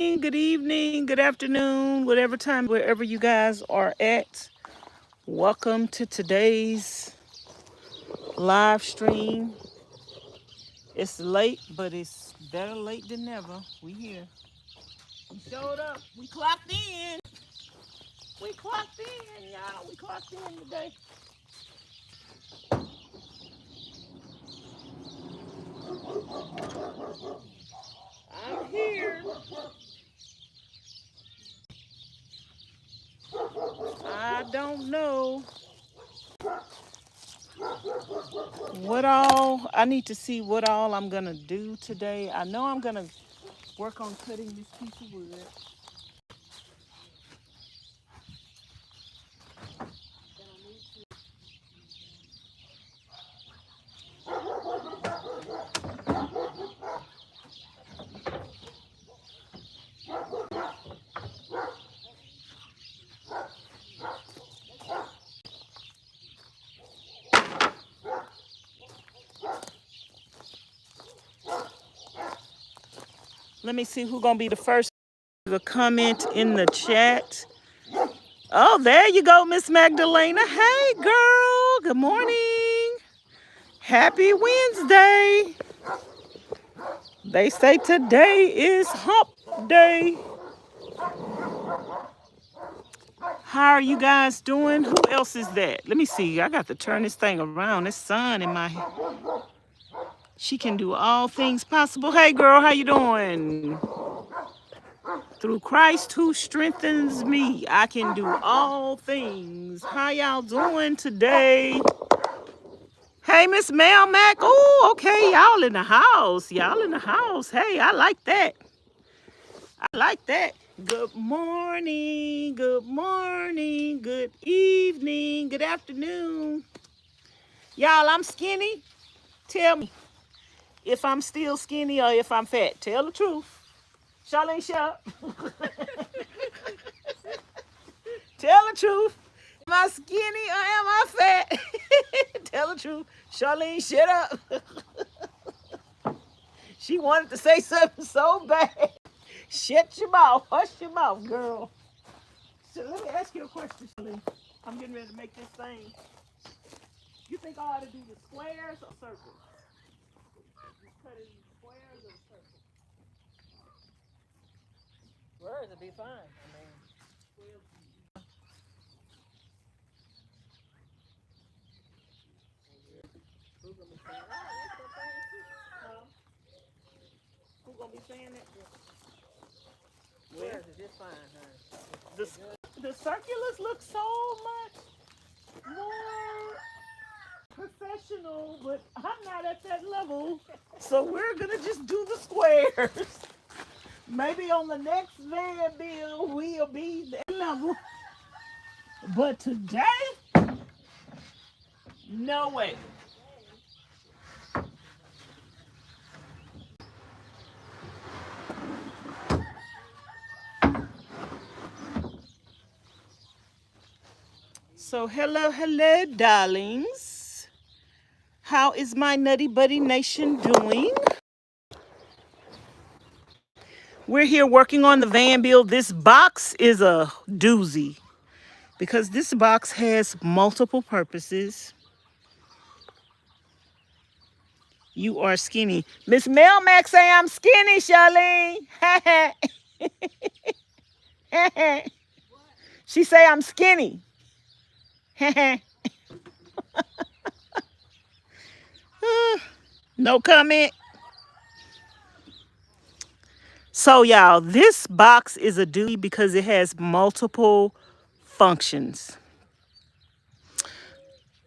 good evening, good afternoon, whatever time, wherever you guys are at. Welcome to today's live stream. It's late, but it's better late than never. We here. We showed up. We clocked in. We clocked in, y'all. We clocked in today. I'm here. I don't know what all. I need to see what all I'm gonna do today. I know I'm gonna work on cutting this piece of wood. Let me see who's gonna be the first to comment in the chat. Oh, there you go, Miss Magdalena. Hey, girl. Good morning. Happy Wednesday. They say today is hump day. How are you guys doing? Who else is that? Let me see. I got to turn this thing around. This sun in my head. She can do all things possible. Hey, girl, how you doing? Through Christ who strengthens me, I can do all things. How y'all doing today? Hey, Miss Mel Mac. Oh, okay. Y'all in the house. Y'all in the house. Hey, I like that. I like that. Good morning. Good morning. Good evening. Good afternoon. Y'all, I'm skinny. Tell me if I'm still skinny or if I'm fat. Tell the truth. Charlene, shut up. Tell the truth. Am I skinny or am I fat? Tell the truth. Charlene, shut up. She wanted to say something so bad. Shut your mouth. Hush your mouth, girl. So let me ask you a question, Charlene. I'm getting ready to make this thing. You think I ought to do the squares or circles? You cut it in squares or circles? Squares would be fine. I mean, Who's gonna be saying that? Huh? Who's gonna be saying that? squares is just fine, honey. The, the circulars look so much more professional, but I'm not at that level. So we're gonna just do the squares. Maybe on the next van bill we'll be that level. But today, no way. So hello, darlings. How is my Nutty Buddy Nation doing? We're here working on the van build. This box is a doozy because this box has multiple purposes. You are skinny. Miss Melmac say I'm skinny, Charlene. She say I'm skinny. No comment. So y'all, this box is a doozy because it has multiple functions.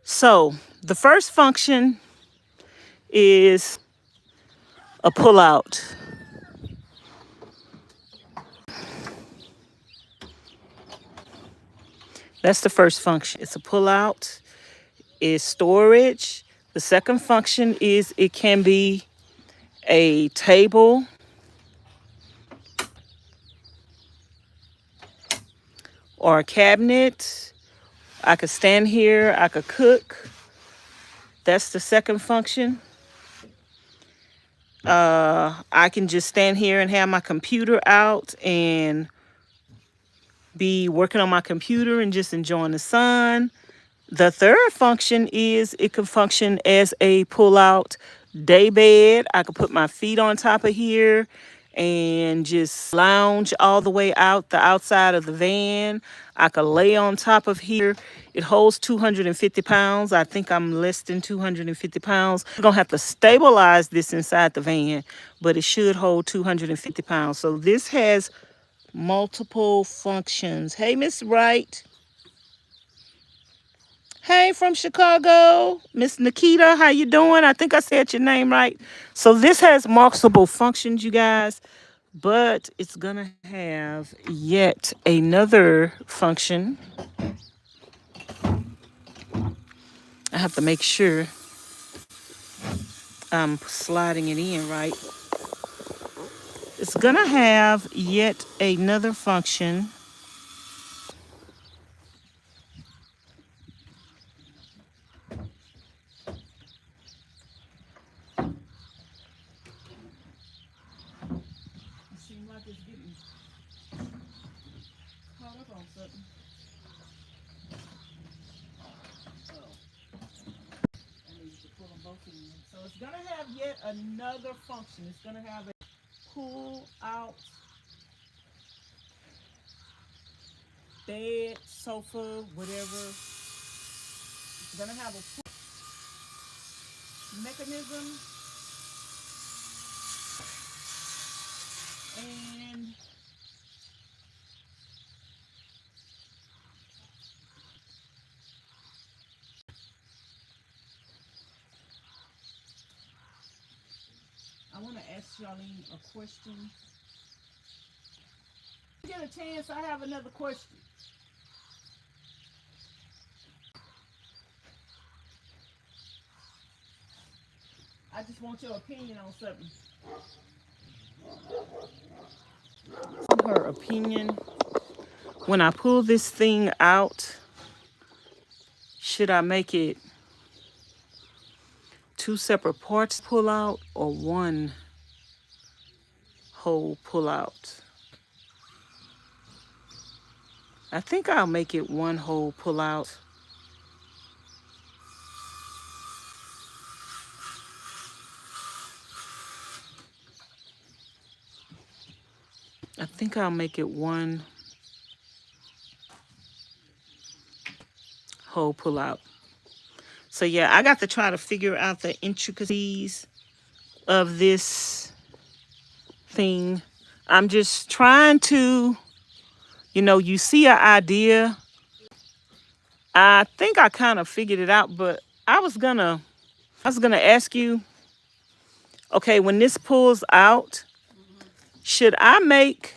So the first function is a pull-out. That's the first function. It's a pull-out. It's storage. The second function is it can be a table or a cabinet. I could stand here. I could cook. That's the second function. I can just stand here and have my computer out and be working on my computer and just enjoying the sun. The third function is it can function as a pull-out day bed. I could put my feet on top of here and just lounge all the way out the outside of the van. I could lay on top of here. It holds 250 pounds. I think I'm less than 250 pounds. I'm going to have to stabilize this inside the van, but it should hold 250 pounds. So this has multiple functions. Hey, Miss Wright. Hey, from Chicago, Miss Nikita, how you doing? I think I said your name right. So this has multiple functions, you guys, but it's gonna have yet another function. I have to make sure I'm sliding it in right. It's gonna have yet another function. It seems like it's getting caught up on something. I need to pull them both in. So it's gonna have yet another function. It's gonna have a pull out bed, sofa, whatever. It's gonna have a pull mechanism, and I want to ask Charlene a question. Get a chance, I have another question. I just want your opinion on something. Her opinion. When I pull this thing out, should I make it two separate parts pull out or one whole pull out? I think I'll make it one whole pull out. I think I'll make it one whole pull out. So yeah, I got to try to figure out the intricacies of this thing. I'm just trying to, you see an idea. I think I kind of figured it out, but I was gonna ask you, okay, when this pulls out, should I make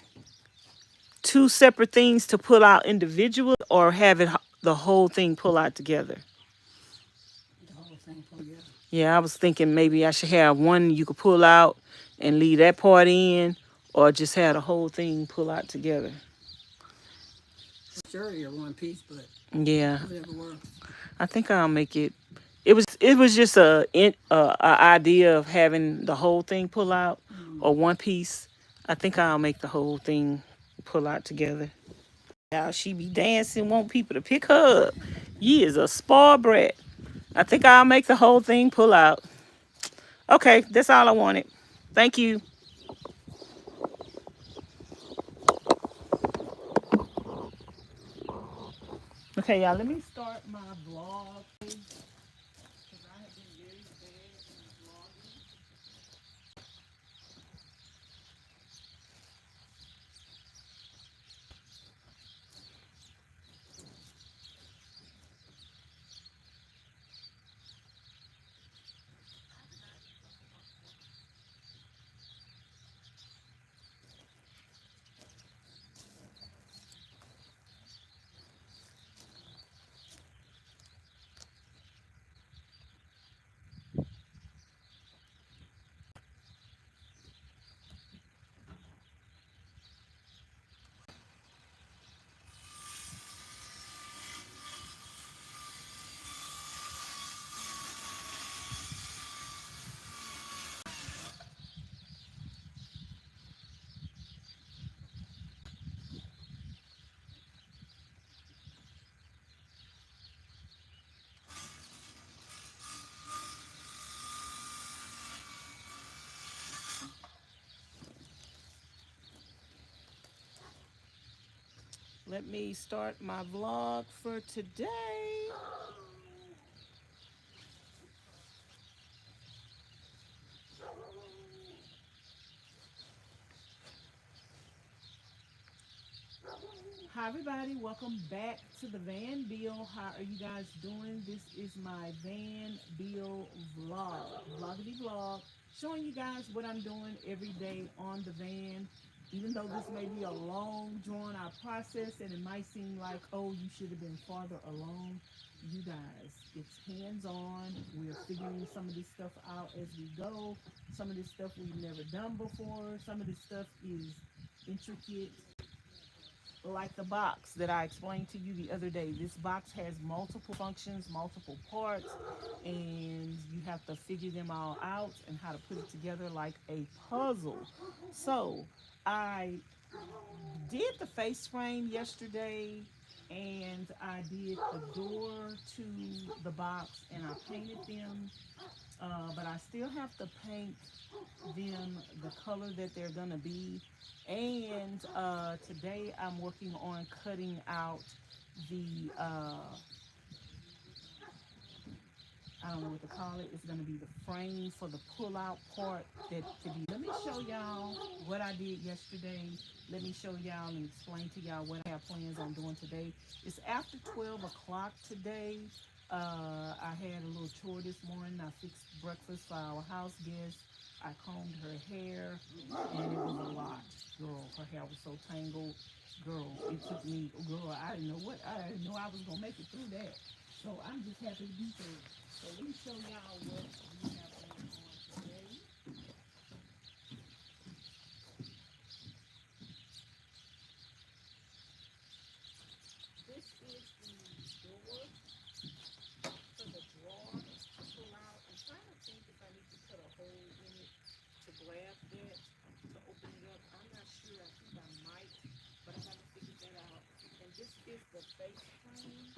two separate things to pull out individually or have it the whole thing pull out together? The whole thing pull together. Yeah, I was thinking maybe I should have one you could pull out and leave that part in, or just have the whole thing pull out together. Sure, you're one piece, but Yeah, whatever works. I think I'll make it. It was just a idea of having the whole thing pull out or one piece. I think I'll make the whole thing pull out together. How she be dancing, want people to pick her up. Ye is a spoiled brat. I think I'll make the whole thing pull out. Okay, that's all I wanted. Thank you. Okay, y'all, let me start my vlog. Let me start my vlog for today. Hi everybody, welcome back to the Van Bill. How are you guys doing? This is my Van Bill vloggity vlog, showing you guys what I'm doing every day on the van. Even though this may be a long, drawn-out process, and it might seem like, oh, you should have been farther along, you guys, it's hands-on. We're figuring some of this stuff out as we go. Some of this stuff we've never done before. Some of this stuff is intricate, like the box that I explained to you the other day. This box has multiple functions, multiple parts, and you have to figure them all out and how to put it together like a puzzle. So I did the face frame yesterday, and I did the door to the box, and I painted them, but I still have to paint them the color that they're gonna be. And today I'm working on cutting out the I don't know what to call it. It's gonna be the frame for the pull-out part that to be. Let me show y'all what I did yesterday. Let me show y'all and explain to y'all what I have plans on doing today. It's after 12 o'clock today. I had a little chore this morning. I fixed breakfast for our house guests. I combed her hair, and it was a lot. Girl, her hair was so tangled. Girl, it took me, girl, I didn't know I was gonna make it through that. So I'm just happy to be here. So let me show y'all what we have going on today. This is the door for the drawer to pull out. I'm trying to think if I need to put a hole in it to grab that, to open it up. I'm not sure. I think I might, but I haven't figured that out. And this is the face frame.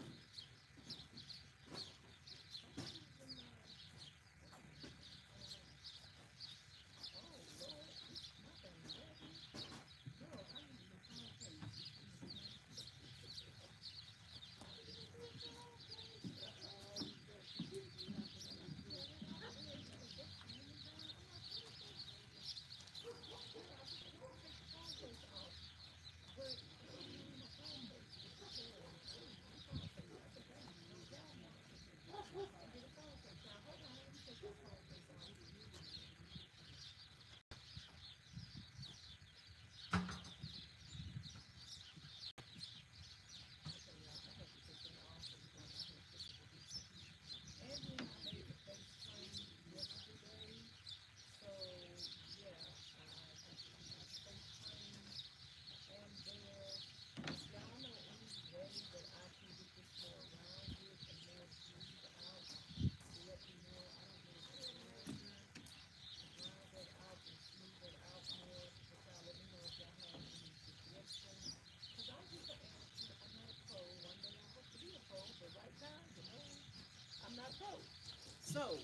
So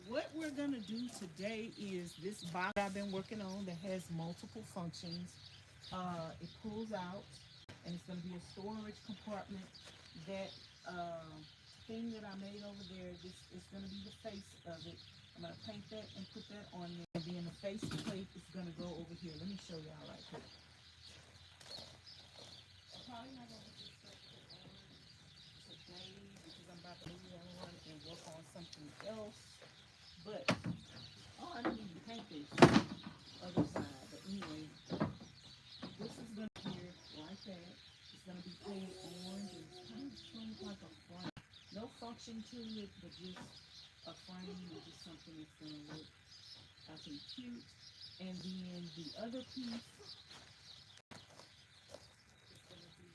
what we're gonna do today is this box I've been working on that has multiple functions. It pulls out, and it's gonna be a storage compartment. That thing that I made over there, this is gonna be the face of it. I'm gonna paint that and put that on there. And then the face plate is gonna go over here. Let me show y'all right here. I'm probably not gonna get this stuff put on today because I'm about to move on and work on something else. But oh, I didn't even paint this other side. But anyway, this is gonna be here like that. It's gonna be painted orange, and it's kind of showing like a frame. No function to it, but just a frame or just something that's gonna look, I think, cute. And then the other piece is gonna be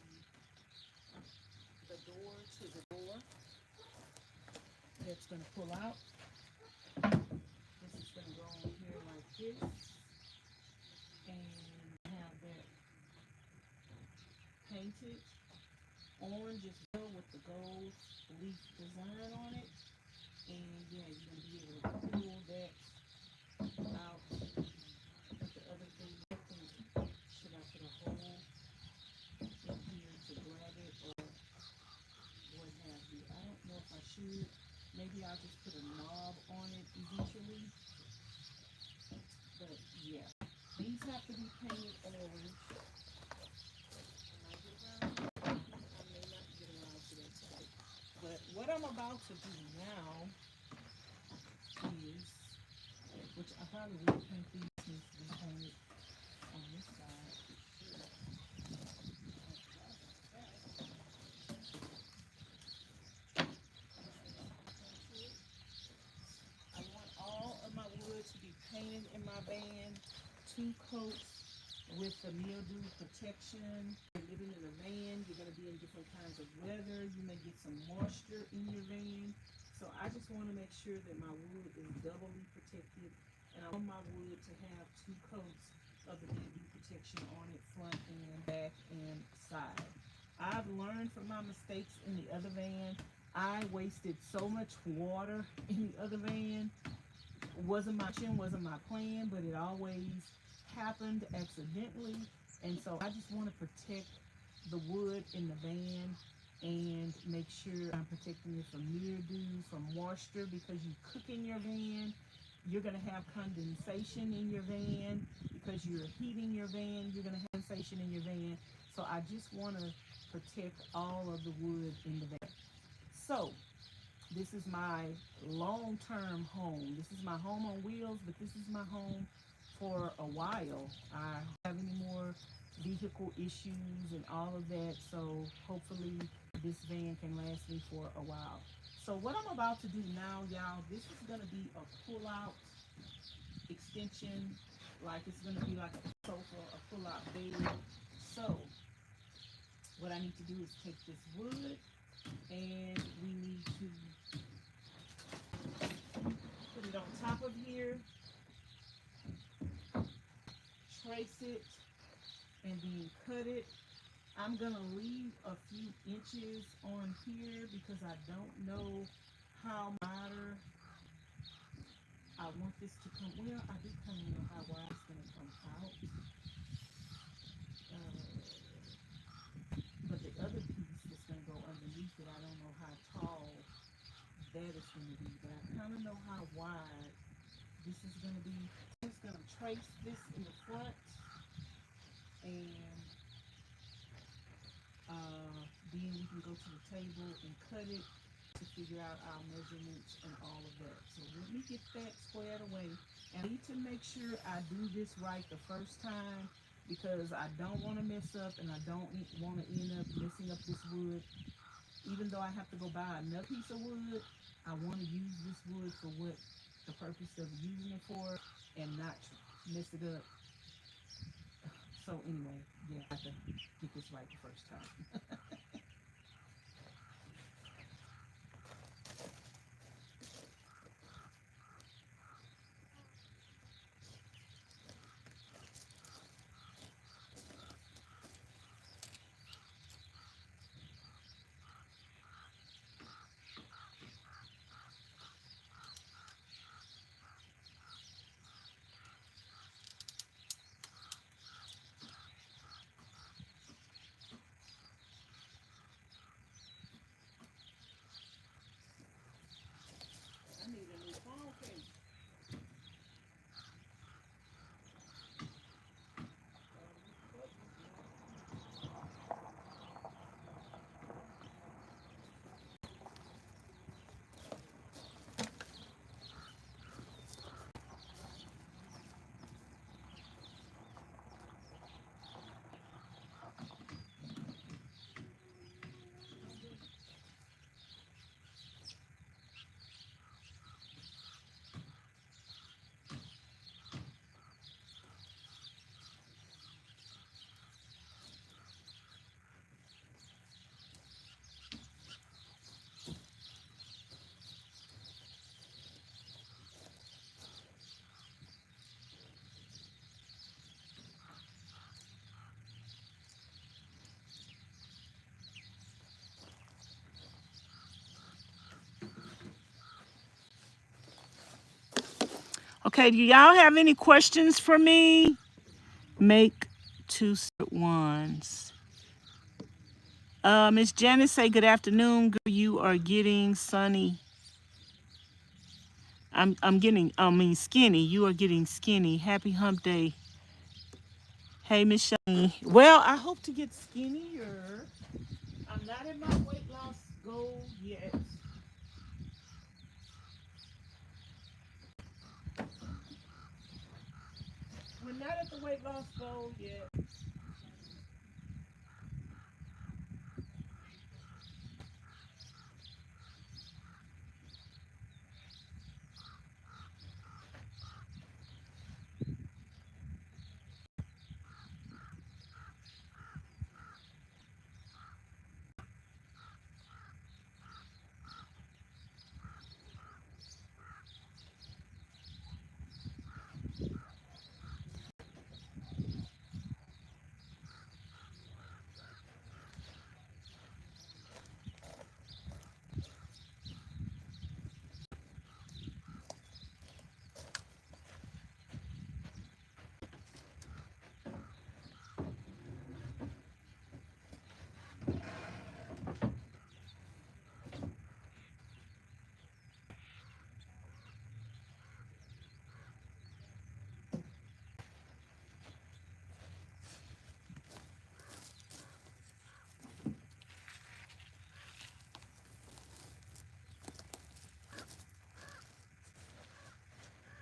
the door to the door that's gonna pull out. This is gonna go on here like this, and have that painted orange as well with the gold leaf design on it. And yeah, you're gonna be able to pull that out. The other thing, I think, should I put a hole in here I should. Maybe I'll just put a knob on it eventually. But yeah, these have to be painted orange. I may not get around to that today. But what I'm about to do now is, which I probably will paint these since we painted on this side. I want all of my wood to be painted in my van, 2 coats with the mildew protection. You're living in a van, you're going to be in different kinds of weather. You may get some moisture in your van. So I just want to make sure that my wood is doubly protected. And I want my wood to have 2 coats of the mildew protection on it, front and back and side. I've learned from my mistakes in the other van. I wasted so much water in the other van. Wasn't my plan, but it always happened accidentally. And so I just want to protect the wood in the van and make sure I'm protecting it from mildew, from moisture, because you cook in your van. You're going to have condensation in your van because you're heating your van. You're going to have condensation in your van. So I just want to protect all of the wood in the van. So this is my long-term home. This is my home on wheels, but this is my home for a while. I don't have any more vehicle issues and all of that, so hopefully this van can last me for a while. So what I'm about to do now, y'all, this is going to be a pull-out extension, like it's going to be like a sofa, a pull-out bed. So what I need to do is take this wood, and we need to put it on top of here, trace it, and then cut it. I'm gonna leave a few inches on here because I don't know how wider I want this to come. Well, I do kind of know how wide it's gonna come out. But the other piece that's gonna go underneath it, I don't know how tall that is gonna be, but I kind of know how wide this is gonna be. I'm just gonna trace this in the front, and then we can go to the table and cut it to figure out our measurements and all of that. So let me get that squared away. And I need to make sure I do this right the first time because I don't want to mess up, and I don't want to end up messing up this wood. Even though I have to go buy another piece of wood, I want to use this wood for what the purpose of using it for and not mess it up. So anyway, yeah, I have to get this right the first time. I need a new phone case. Okay, do y'all have any questions for me? Make 2 separate ones. Miss Janice say good afternoon. Girl, you are getting sunny. I'm getting skinny. You are getting skinny. Happy hump day. Hey, Miss Shani. Well, I hope to get skinnier. I'm not at my weight loss goal yet. We're not at the weight loss goal yet.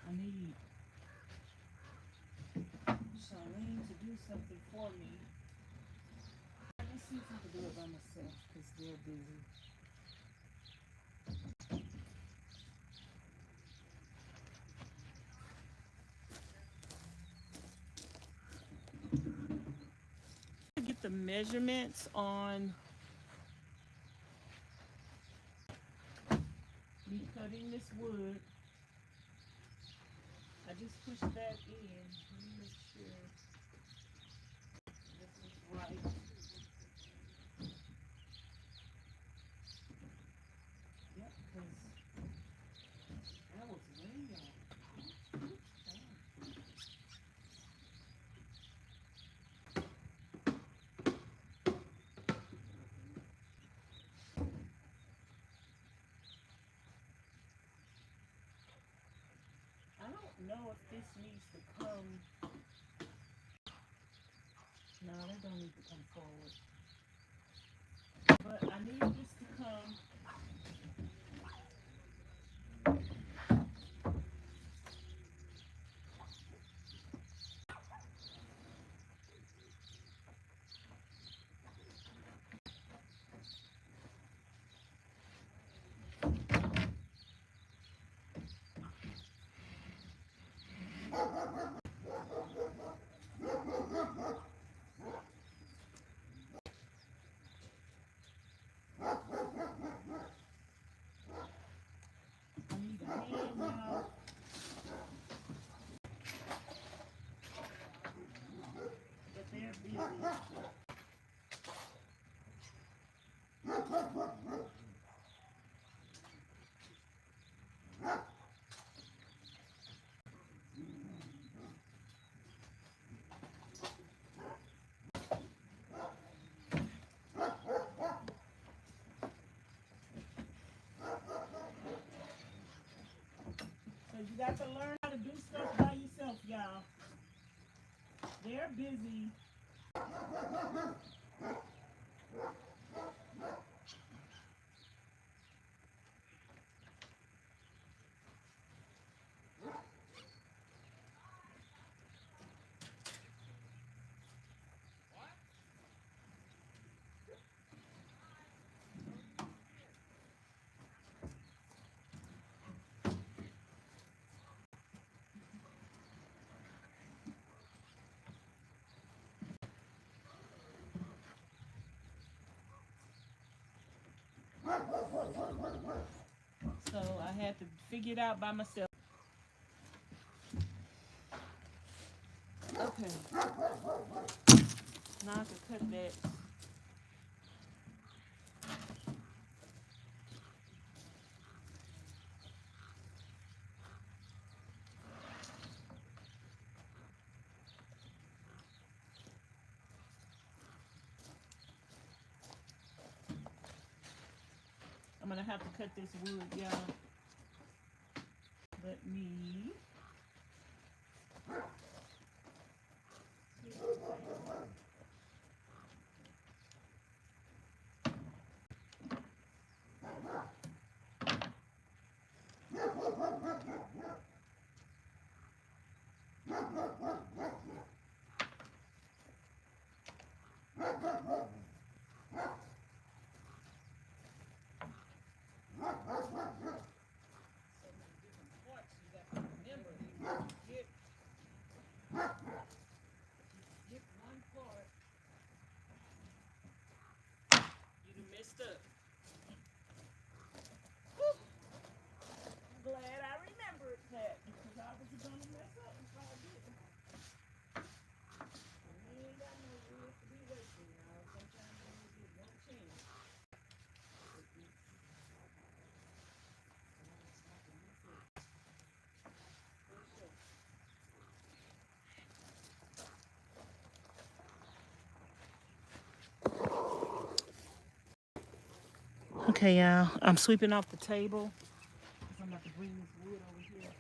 I need Charlene to do something for me. Let me see if I can do it by myself because they're busy. Get the measurements on me cutting this wood. I just pushed that in. Let me make sure this is right. Yep, because that was way off. I don't know if this needs to come. No, that don't need to come forward. But I need this to come. I need a hand now. But they're busy. So you got to learn how to do stuff by yourself, y'all. They're busy. So I had to figure it out by myself. Okay. Now I can cut that. I'm gonna have to cut this wood, y'all. Let me. Messed up. Whew. Glad I remembered that because I was gonna mess up if I didn't. We ain't got no rules to be wasting, y'all. Sometimes we only get one chance. Okay, y'all. I'm sweeping off the table. I'm about to bring this wood over here.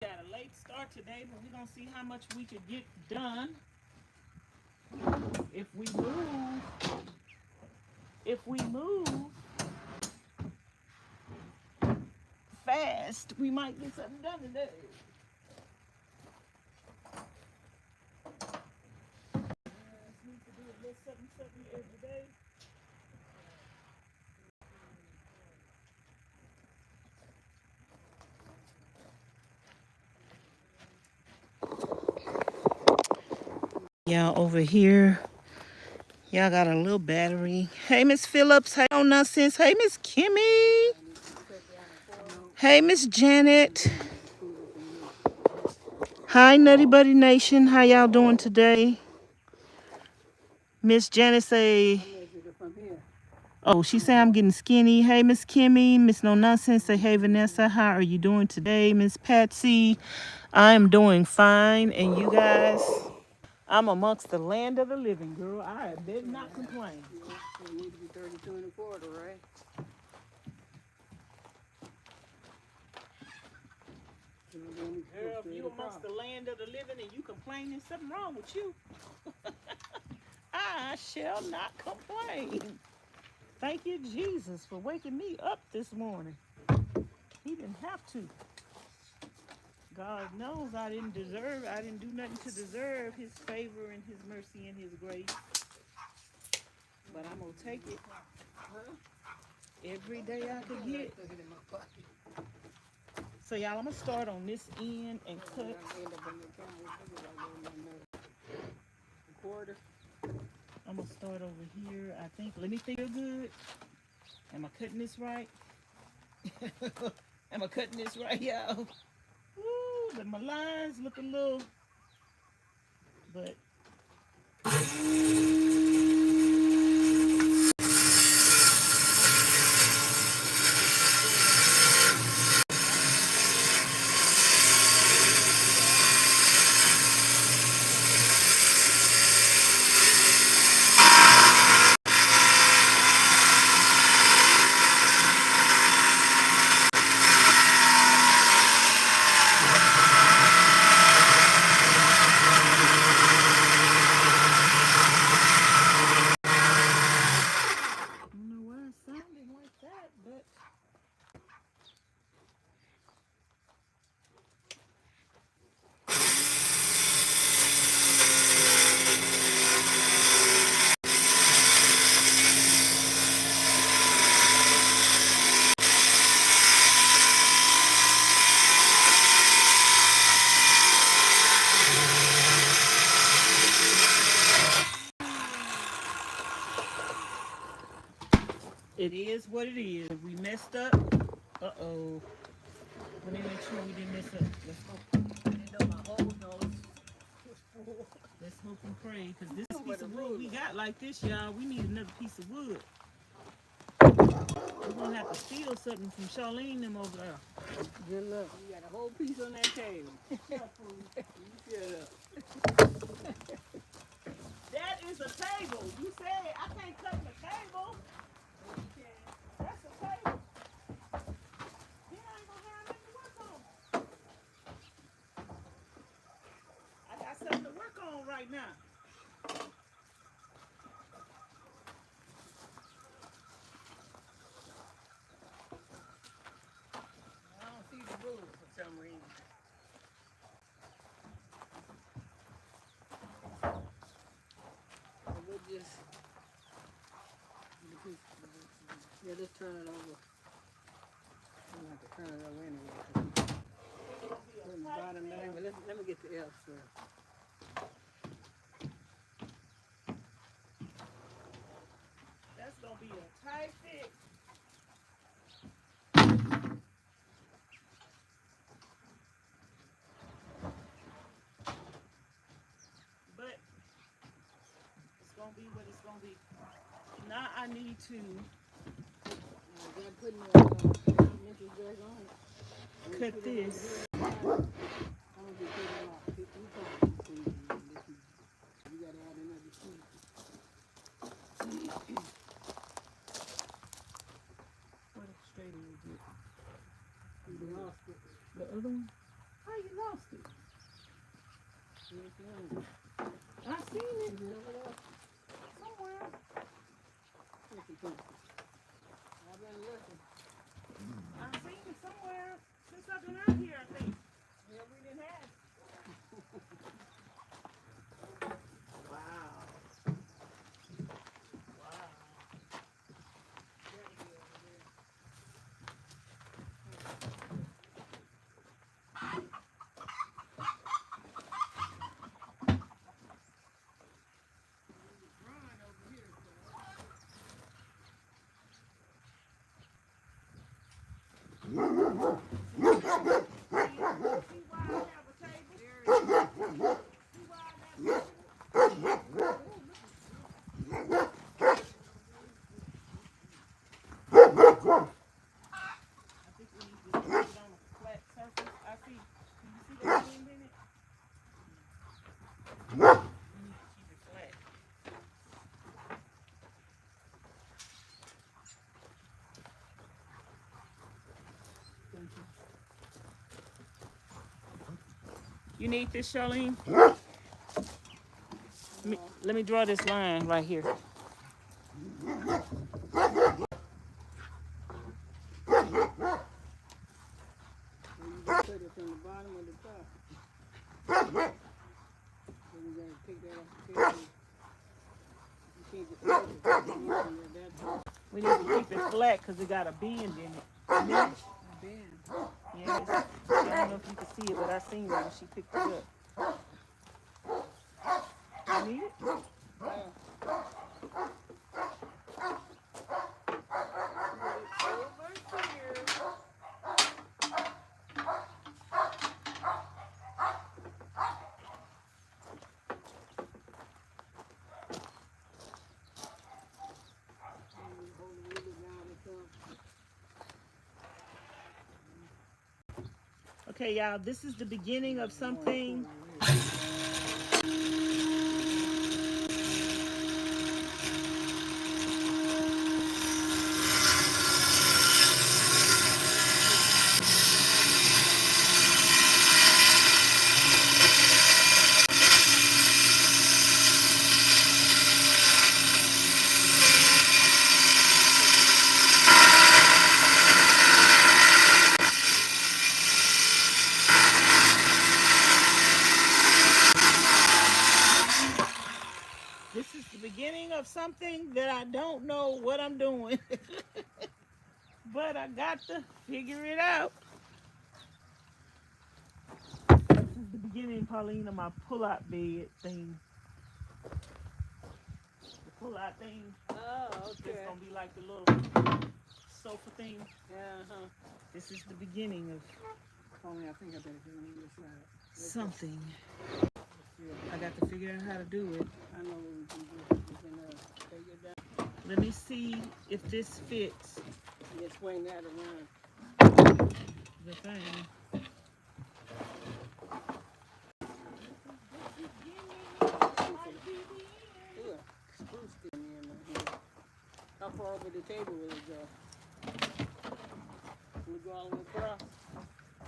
Got a late start today, but we're gonna see how much we could get done if we move. If we move fast, we might get something done today. Need to do a little something every day. Y'all over here, y'all got a little battery. Hey, Miss Phillips. Hey, no nonsense. Hey, Miss Kimmy. Hey, Miss Janet. Hi, Nutty Buddy Nation. How y'all doing today? Miss Janet say, oh, she say I'm getting skinny. Hey, Miss Kimmy. Miss No Nonsense say, hey, Vanessa. How are you doing today? Miss Patsy. I am doing fine. And you guys? I'm amongst the land of the living, girl. I better not complain. It needs to be 32 and a quarter, right? Girl, if you amongst the land of the living and you complaining, something wrong with you. I shall not complain. Thank you, Jesus, for waking me up this morning. He didn't have to. God knows I didn't do nothing to deserve his favor and his mercy and his grace. But I'm going to take it every day I could get. So y'all, I'm going to start on this end and cut. I'm going to start over here, I think. Let me think good. Am I cutting this right? Am I cutting this right, y'all? Ooh, but my lines look a little, but it is what it is. We messed up. Uh-oh. Let me make sure we didn't mess up. Let's hope and pray, because this piece of wood we got like this, y'all, we need another piece of wood. We're going to have to steal something from Charlene them over there. Good luck. You got a whole piece on that table. Shut up. right now. I don't see the rules for some reason. So we'll just, yeah, just turn it over. I'm gonna have to turn it over anyway. Put the bottom down, but let me get the L first. That's gonna be a tight fit. But it's gonna be what it's gonna be. Now I need to I'm putting the mental dress on. cut this. I'm gonna be putting it off. You gotta add another piece. What straighter is it? You lost it. The other one? How you lost it? I seen it somewhere. I've been looking. I seen it somewhere since I've been out here, I think. Yeah, we didn't have it. Wow. Wow. You need this, Charlene? Let me draw this line right here. You just put it from the bottom or the top. Then you gotta take that off the table. You can't just put it from We need to keep it flat because it got a bend in it. bend. Yes. I don't know if you can see it, but I seen it when she picked it up. You need it? Okay, y'all, this is the beginning of something. This is the beginning of something that I don't know what I'm doing. But I got to figure it out. This is the beginning, Pauline, of my pull-out bed thing. The pull-out thing. Oh, okay. It's going to be like the little sofa thing. Uh-huh. This is the beginning of Only I think I better do it on this side. something. I got to figure out how to do it. I know what we can do. We can take it down. Let me see if this fits Just swing that around. the thing. Screw stick in here. How far over the table will it go? Will it go all the way across?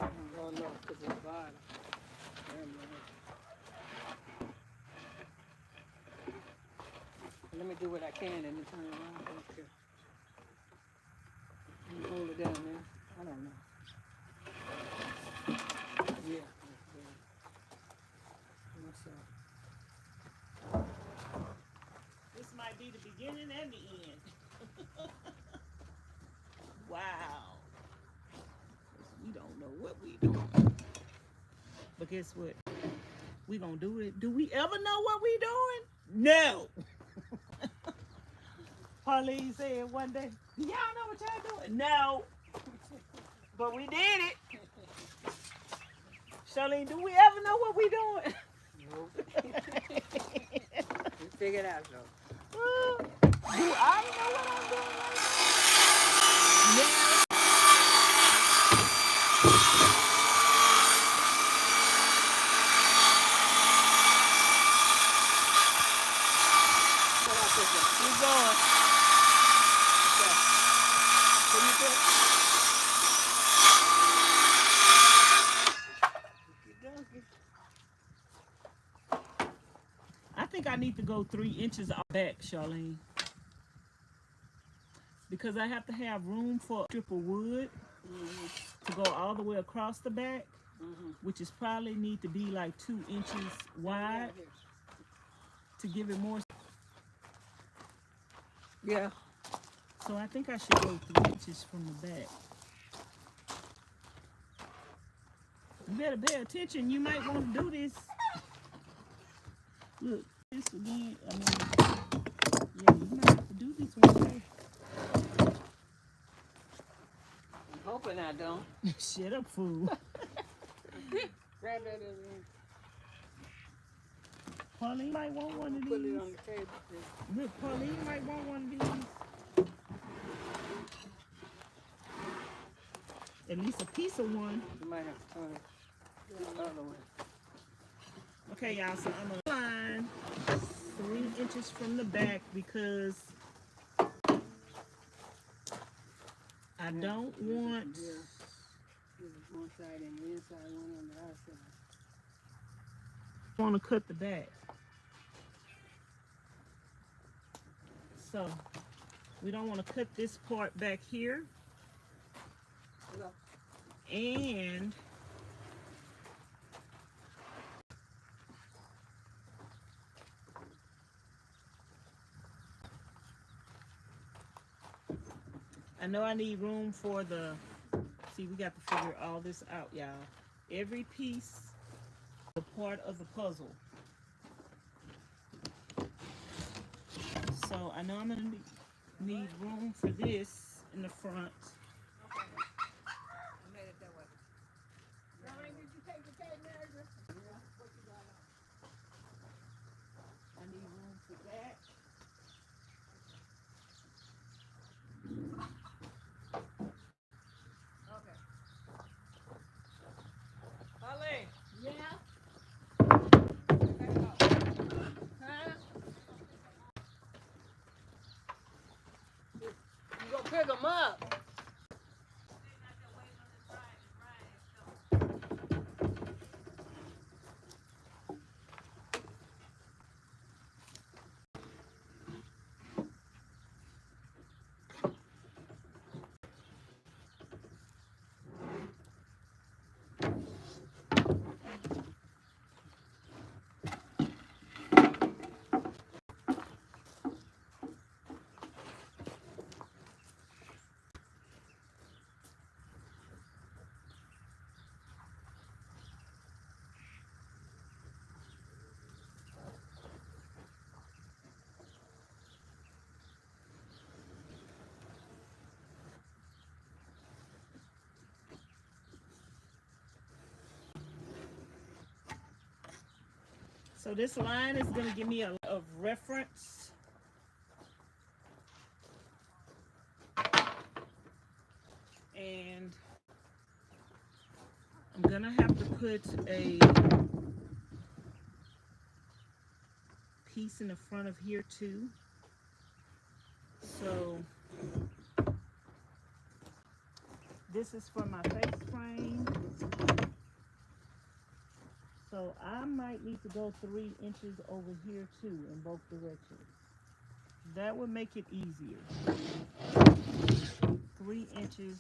Oh no, because it's bottom. Let me do what I can and then turn it around. Okay. Let me hold it down there. I don't know. Yeah. What's up? This might be the beginning and the end. Wow. We don't know what we doing. But guess what? We gonna do it. Do we ever know what we doing? No. Pauline said one day, do y'all know what y'all doing? No. But we did it. Charlene, do we ever know what we doing? Nope. We figured out though. Do I know what I'm doing right now? No. Keep going. What you think? I think I need to go 3 inches off back, Charlene. Because I have to have room for a strip of wood to go all the way across the back, which is probably need to be like 2 inches wide to give it more. Yeah. So I think I should go 3 inches from the back. You better pay attention. You might want to do this. Look, this again. I mean, yeah, you might have to do this one day. I'm hoping I don't. Shut up, fool. Grab that in there. Pauline might want one of these. Put it on the table. Look, Pauline might want one of these. At least a piece of one. You might have to turn it the other way. Okay, y'all, so I'm gonna line 3 inches from the back because I don't want. This is one side and the inside, one on the outside. I want to cut the back. So we don't want to cut this part back here. And I know I need room for the, see, we got to figure all this out, y'all. Every piece, the part of the puzzle. So I know I'm gonna need room for this in the front. I need room for that. Okay. Holly. Yeah. Huh? You gonna pick them up? So this line is going to give me a lot of reference. And I'm going to have to put a piece in the front of here too. So this is for my face frame. So I might need to go 3 inches over here too in both directions. That would make it easier. 3 inches.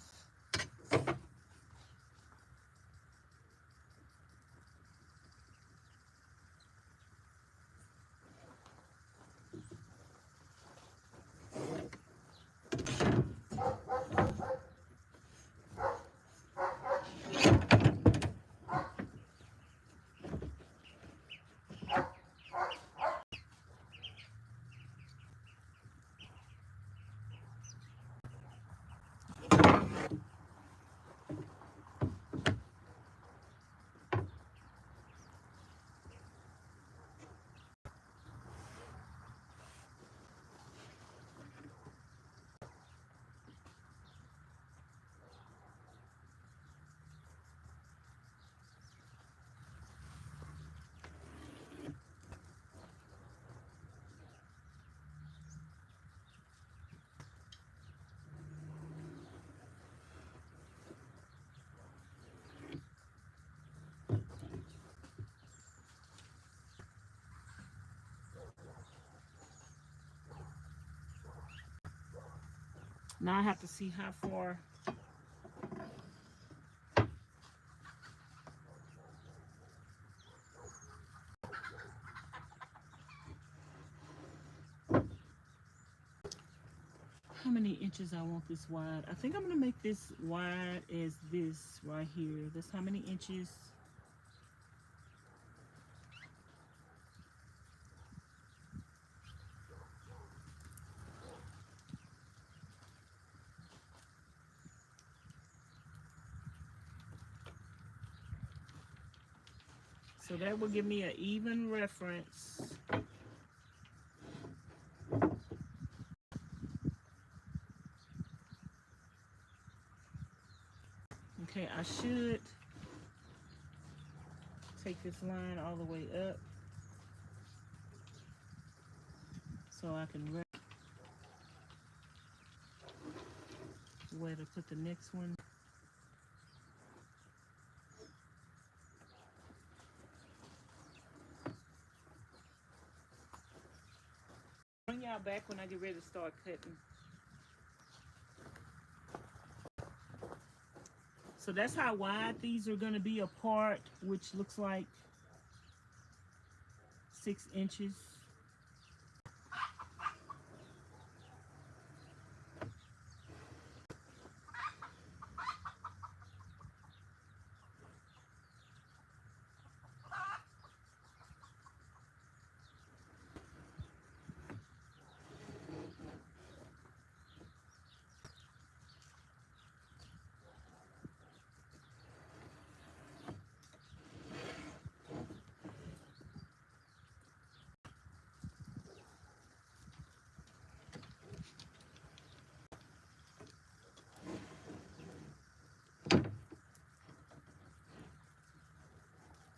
Now I have to see how far. How many inches I want this wide. I think I'm going to make this wide as this right here. That's how many inches. So that will give me an even reference. Okay, I should take this line all the way up so I can where to put the next one. Bring y'all back when I get ready to start cutting. So that's how wide these are going to be apart, which looks like 6 inches.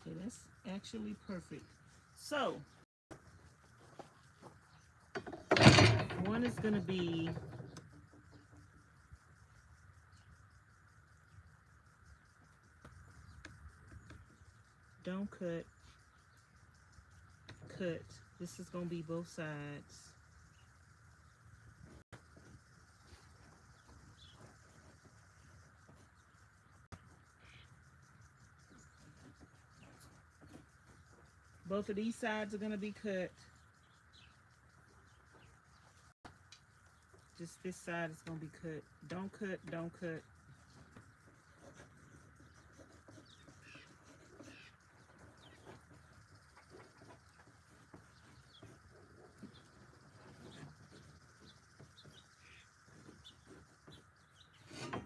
Okay, that's actually perfect. So, one is going to be don't cut, cut. This is going to be both sides. Both of these sides are going to be cut. Just this side is going to be cut. Don't cut, don't cut.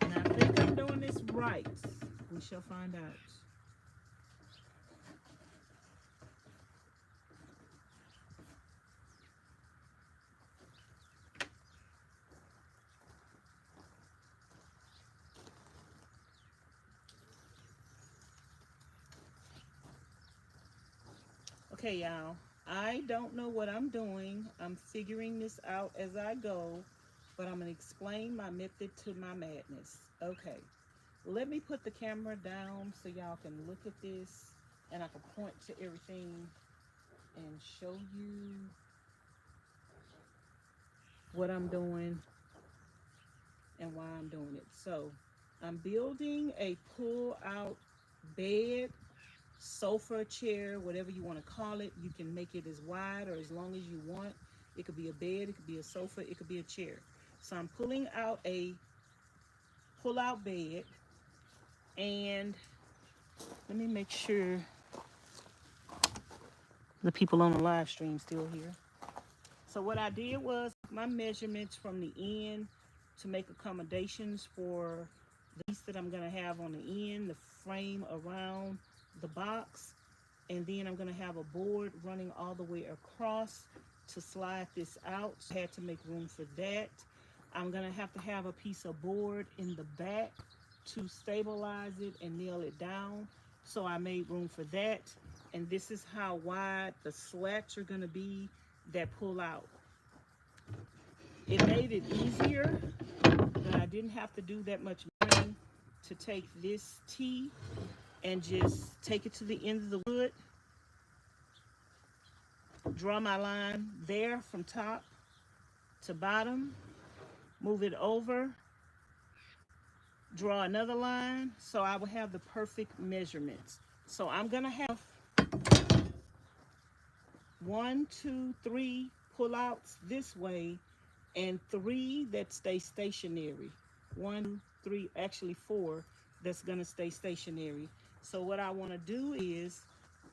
And I think I'm doing this right. We shall find out. Okay, y'all, I don't know what I'm doing. I'm figuring this out as I go, but I'm going to explain my method to my madness. Okay, let me put the camera down so y'all can look at this and I can point to everything and show you. what I'm doing and why I'm doing it. So I'm building a pull out bed, sofa, chair, whatever you want to call it. You can make it as wide or as long as you want. It could be a bed, it could be a sofa, it could be a chair. So I'm pulling out a pull out bed, and let me make sure the people on the live stream still here. So what I did was my measurements from the end to make accommodations for the piece that I'm going to have on the end, the frame around the box, and then I'm going to have a board running all the way across to slide this out. So I had to make room for that. I'm going to have a piece of board in the back to stabilize it and nail it down. So I made room for that. And this is how wide the slats are going to be that pull out. It made it easier that I didn't have to do that much measuring to take this T and just take it to the end of the wood, draw my line there from top to bottom, move it over, draw another line, so I will have the perfect measurements. So I'm gonna have 1, 2, 3 pull-outs this way and 3 that stay stationary. 1, 2, 3, actually 4 that's gonna stay stationary. So what I wanna do is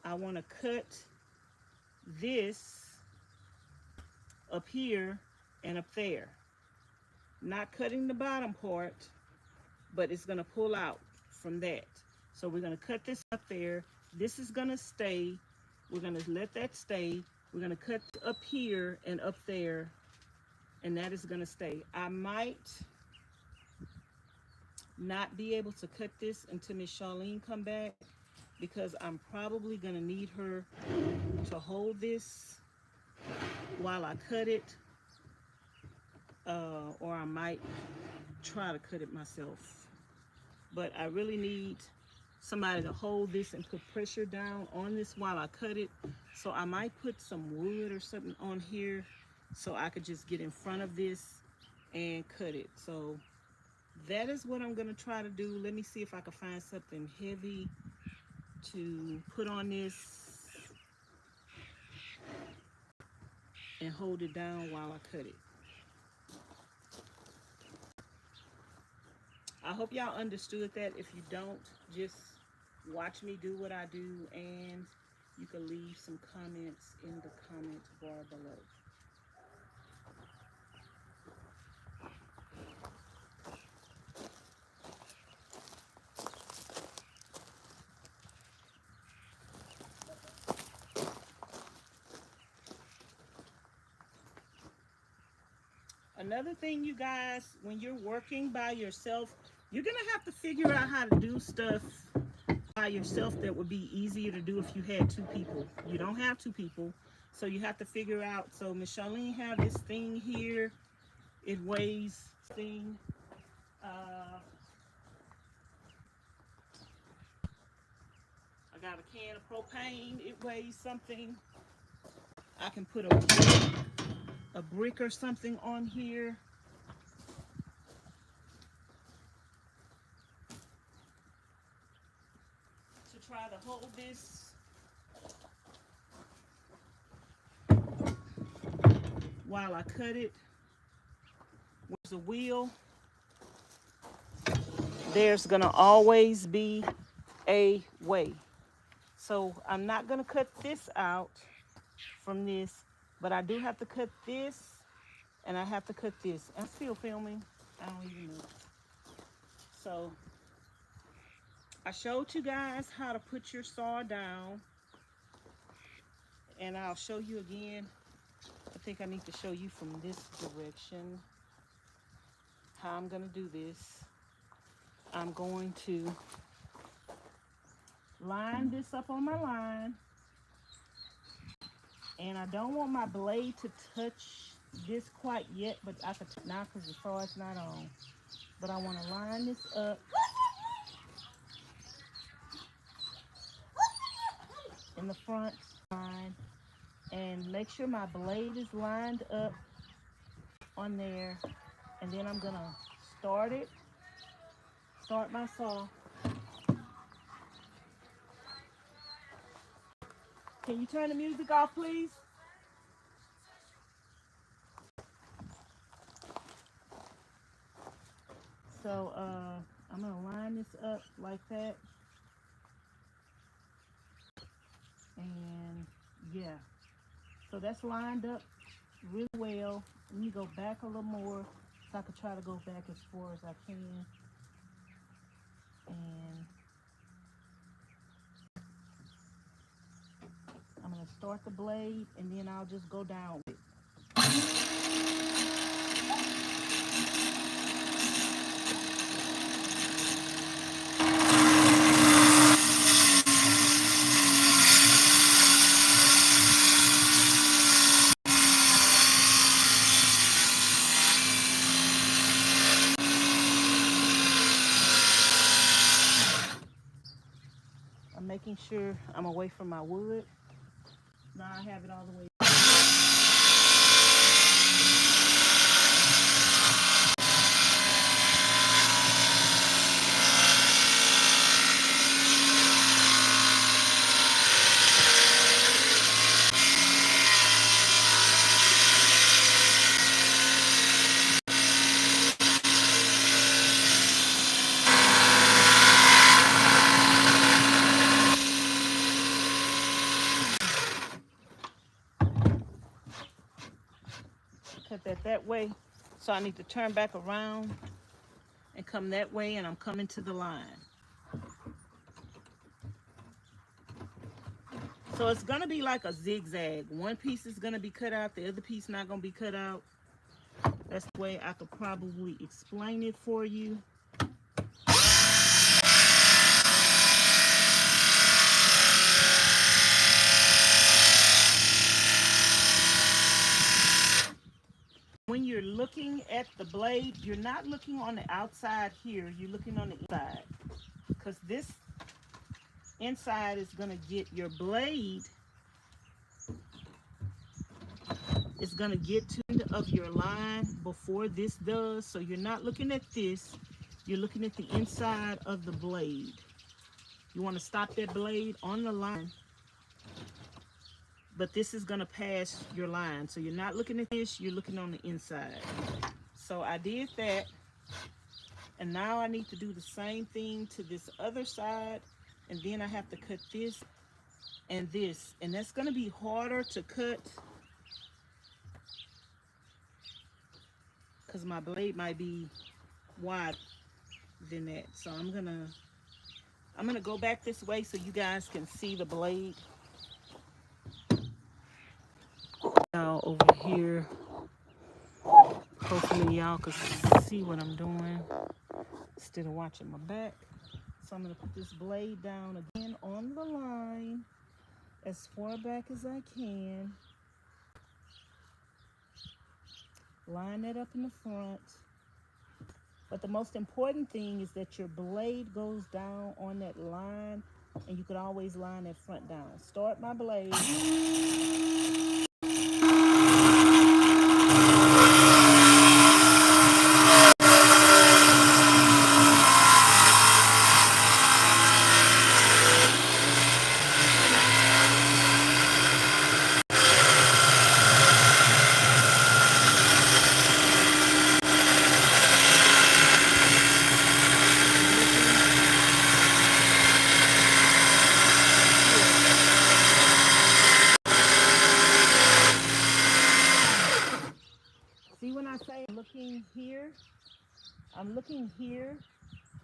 I wanna cut this up here and up there. Not cutting the bottom part, but it's gonna pull out from that. So we're gonna cut this up there. This is gonna stay. We're gonna let that stay. We're gonna cut up here and up there, and that is gonna stay. I might not be able to cut this until Miss Charlene come back, because I'm probably gonna need her to hold this while I cut it, or I might try to cut it myself. But I really need somebody to hold this and put pressure down on this while I cut it. So I might put some wood or something on here so I could just get in front of this and cut it. So that is what I'm gonna try to do. Let me see if I can find something heavy to put on this and hold it down while I cut it. I hope y'all understood that. If you don't, just watch me do what I do, and you can leave some comments in the comment bar below. Another thing, you guys, when you're working by yourself, you're gonna have to figure out how to do stuff by yourself that would be easier to do if you had 2 people. You don't have 2 people, so you have to figure out. So Miss Charlene have this thing here. It weighs thing. I got a can of propane. It weighs something. I can put a brick or something on here. To try to hold this while I cut it. Where's a wheel? There's gonna always be a way. So I'm not gonna cut this out from this, but I do have to cut this, and I have to cut this. I'm still filming. I don't even know. So I showed you guys how to put your saw down, and I'll show you again. I think I need to show you from this direction how I'm gonna do this. I'm going to line this up on my line, and I don't want my blade to touch this quite yet, but I could now because the saw is not on. But I want to line this up in the front line and make sure my blade is lined up on there, and then I'm gonna start it. Start my saw. Can you turn the music off, please? So I'm gonna line this up like that, and yeah. So that's lined up really well. Let me go back a little more so I could try to go back as far as I can. And I'm gonna start the blade, and then I'll just go down with it. I'm making sure I'm away from my wood. Now I have it all the way. Cut that way. So I need to turn back around and come that way, and I'm coming to the line. So it's gonna be like a zigzag. One piece is gonna be cut out, the other piece not gonna be cut out. That's the way I could probably explain it for you. When you're looking at the blade, you're not looking on the outside here, you're looking on the inside. Because this inside is gonna get your blade, it's gonna get to the end of your line before this does. So you're not looking at this, you're looking at the inside of the blade. You wanna stop that blade on the line, but this is gonna pass your line. So you're not looking at this, you're looking on the inside. So I did that, and now I need to do the same thing to this other side, and then I have to cut this and this, and that's gonna be harder to cut because my blade might be wide than that. So I'm gonna go back this way so you guys can see the blade. Now over here, hopefully y'all can see what I'm doing instead of watching my back. So I'm gonna put this blade down again on the line as far back as I can. Line that up in the front. But the most important thing is that your blade goes down on that line, and you could always line that front down. Start my blade. See, when I say I'm looking here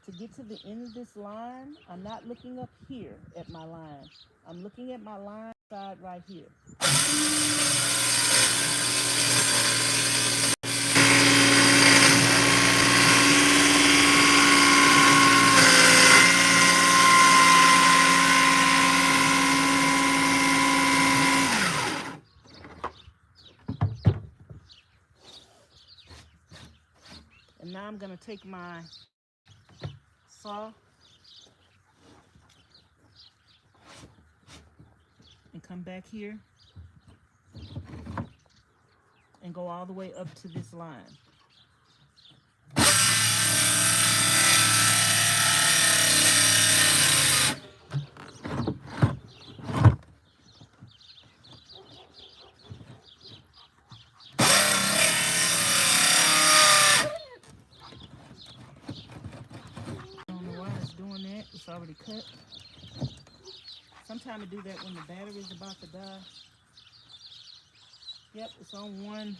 to get to the end of this line. I'm not looking up here at my line. I'm looking at my line side right here. And now I'm going to take my saw and come back here and go all the way up to this line. I don't know why it's doing that. It's already cut. Sometimes I do that when the battery is about to die. Yep, it's on one.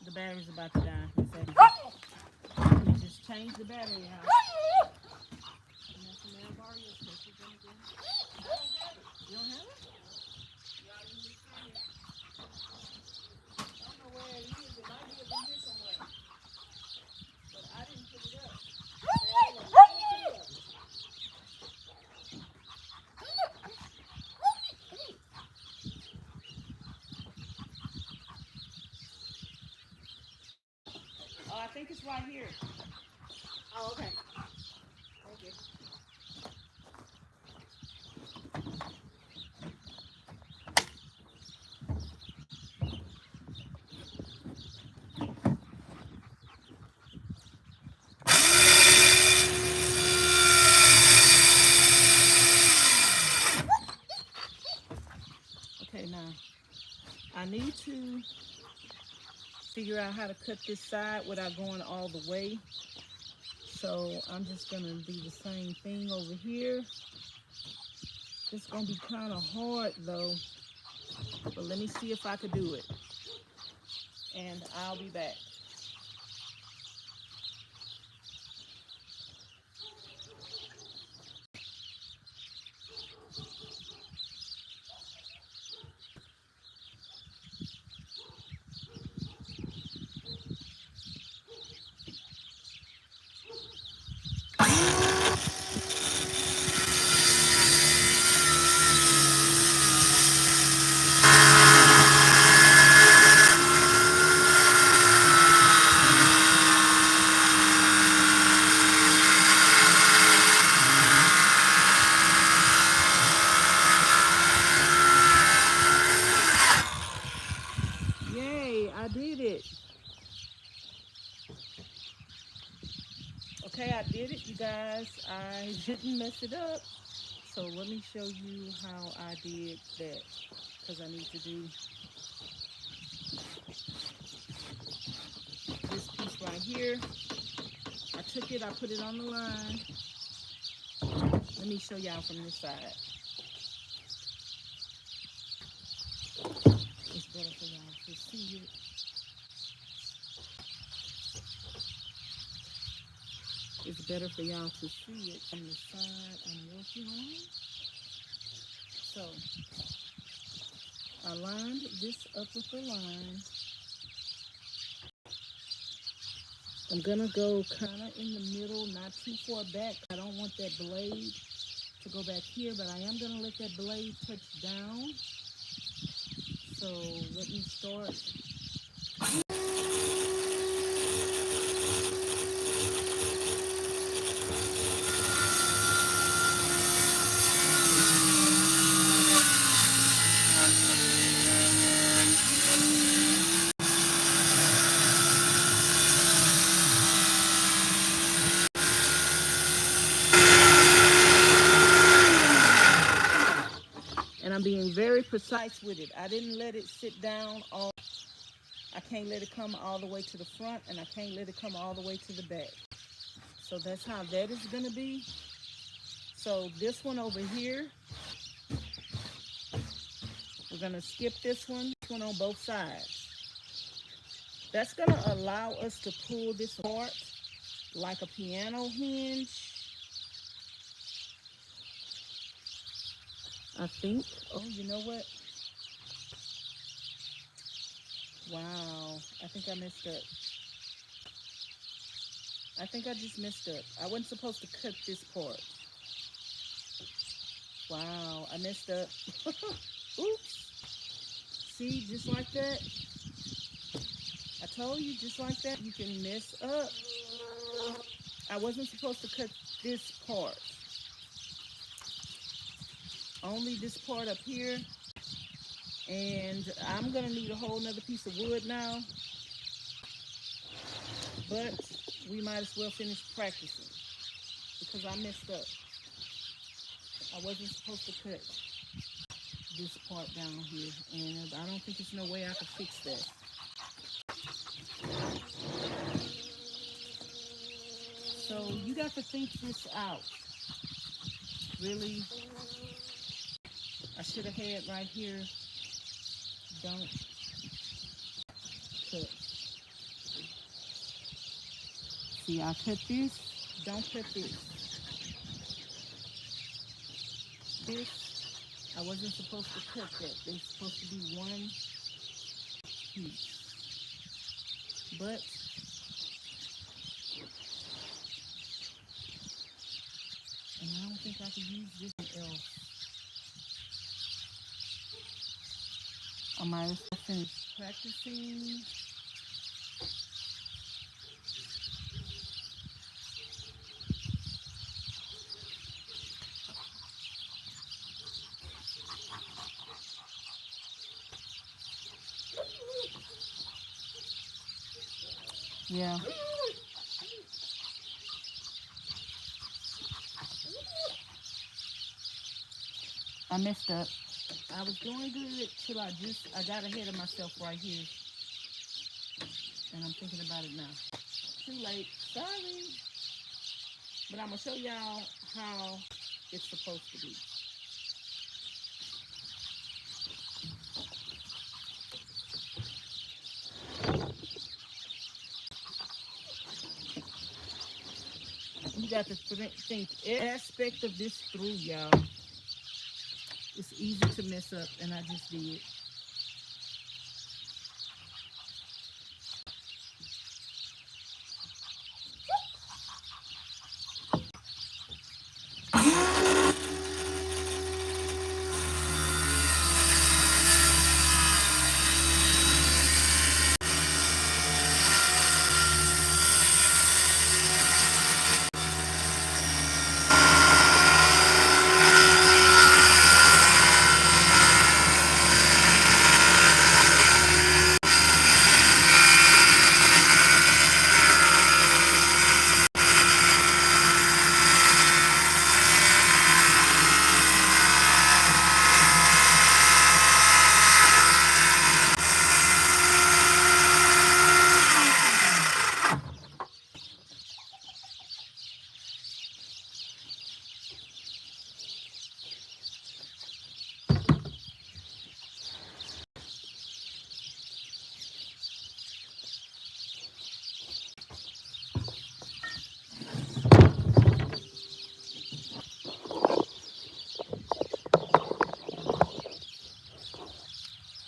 The battery's about to die. Let me just change the battery out. Vanessa, may I borrow your special gun again? I don't have it. You don't have it? Y'all didn't just say it. I don't know where it is. It might be up in here somewhere. But I didn't put it up. Oh, I think it's right here. Oh, okay. Thank you. Okay, now I need to figure out how to cut this side without going all the way. So I'm just gonna do the same thing over here. It's gonna be kind of hard though, but let me see if I could do it. And I'll be back. Yay, I did it. Okay, I did it, you guys. I didn't mess it up. So let me show you how I did that, because I need to do this piece right here. I took it, I put it on the line. Let me show y'all from this side. It's better for y'all to see it. It's better for y'all to see it from the side I'm working on. So I lined this up with the line. I'm gonna go kind of in the middle, not too far back. I don't want that blade to go back here, but I am gonna let that blade touch down. So let me start. And I'm being very precise with it. I didn't let it sit down all. I can't let it come all the way to the front, and I can't let it come all the way to the back. So that's how that is gonna be. So this one over here, we're gonna skip this one on both sides. That's gonna allow us to pull this apart like a piano hinge. I think. Oh, you know what? Wow, I think I messed up. I think I just messed up. I wasn't supposed to cut this part. Wow, I messed up. Oops. See, just like that. I told you, just like that, you can mess up. I wasn't supposed to cut this part. only this part up here. And I'm gonna need a whole nother piece of wood now, but we might as well finish practicing because I messed up. I wasn't supposed to cut this part down here, and I don't think there's no way I can fix that. So you got to think this out. Really, I should have had right here, don't cut. See, I cut this, don't cut this. This, I wasn't supposed to cut that. They're supposed to be one piece. But and I don't think I can use this one else. I might as well finish practicing. Yeah. I messed up. I was doing good till I got ahead of myself right here. And I'm thinking about it now. Too late. Sorry. But I'm going to show y'all how it's supposed to be. You got to think every aspect of this through, y'all. It's easy to mess up, and I just did.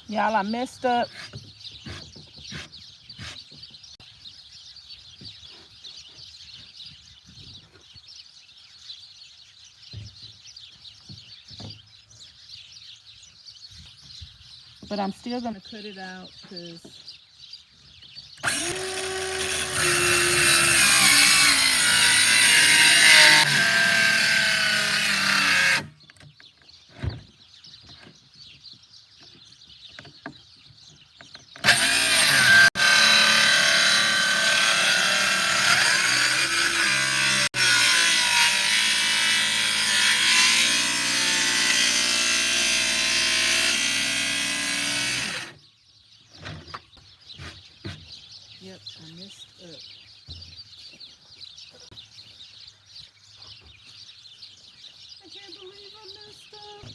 Y'all, I messed up. But I'm still going to cut it out because yep, I messed up. I can't believe I messed up.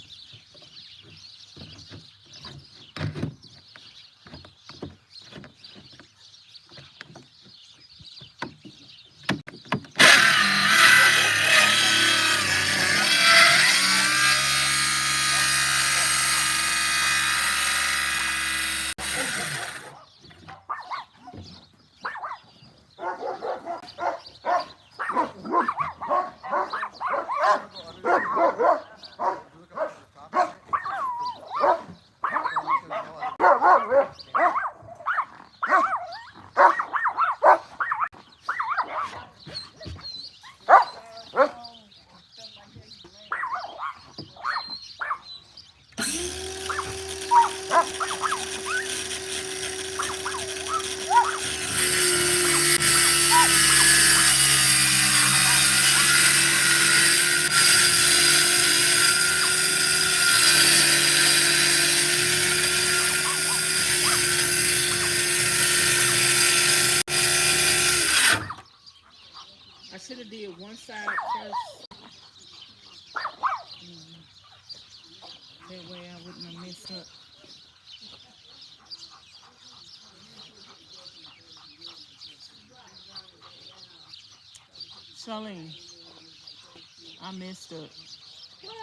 should have did one side first. That way I wouldn't have messed up. Charlene, I messed up. What?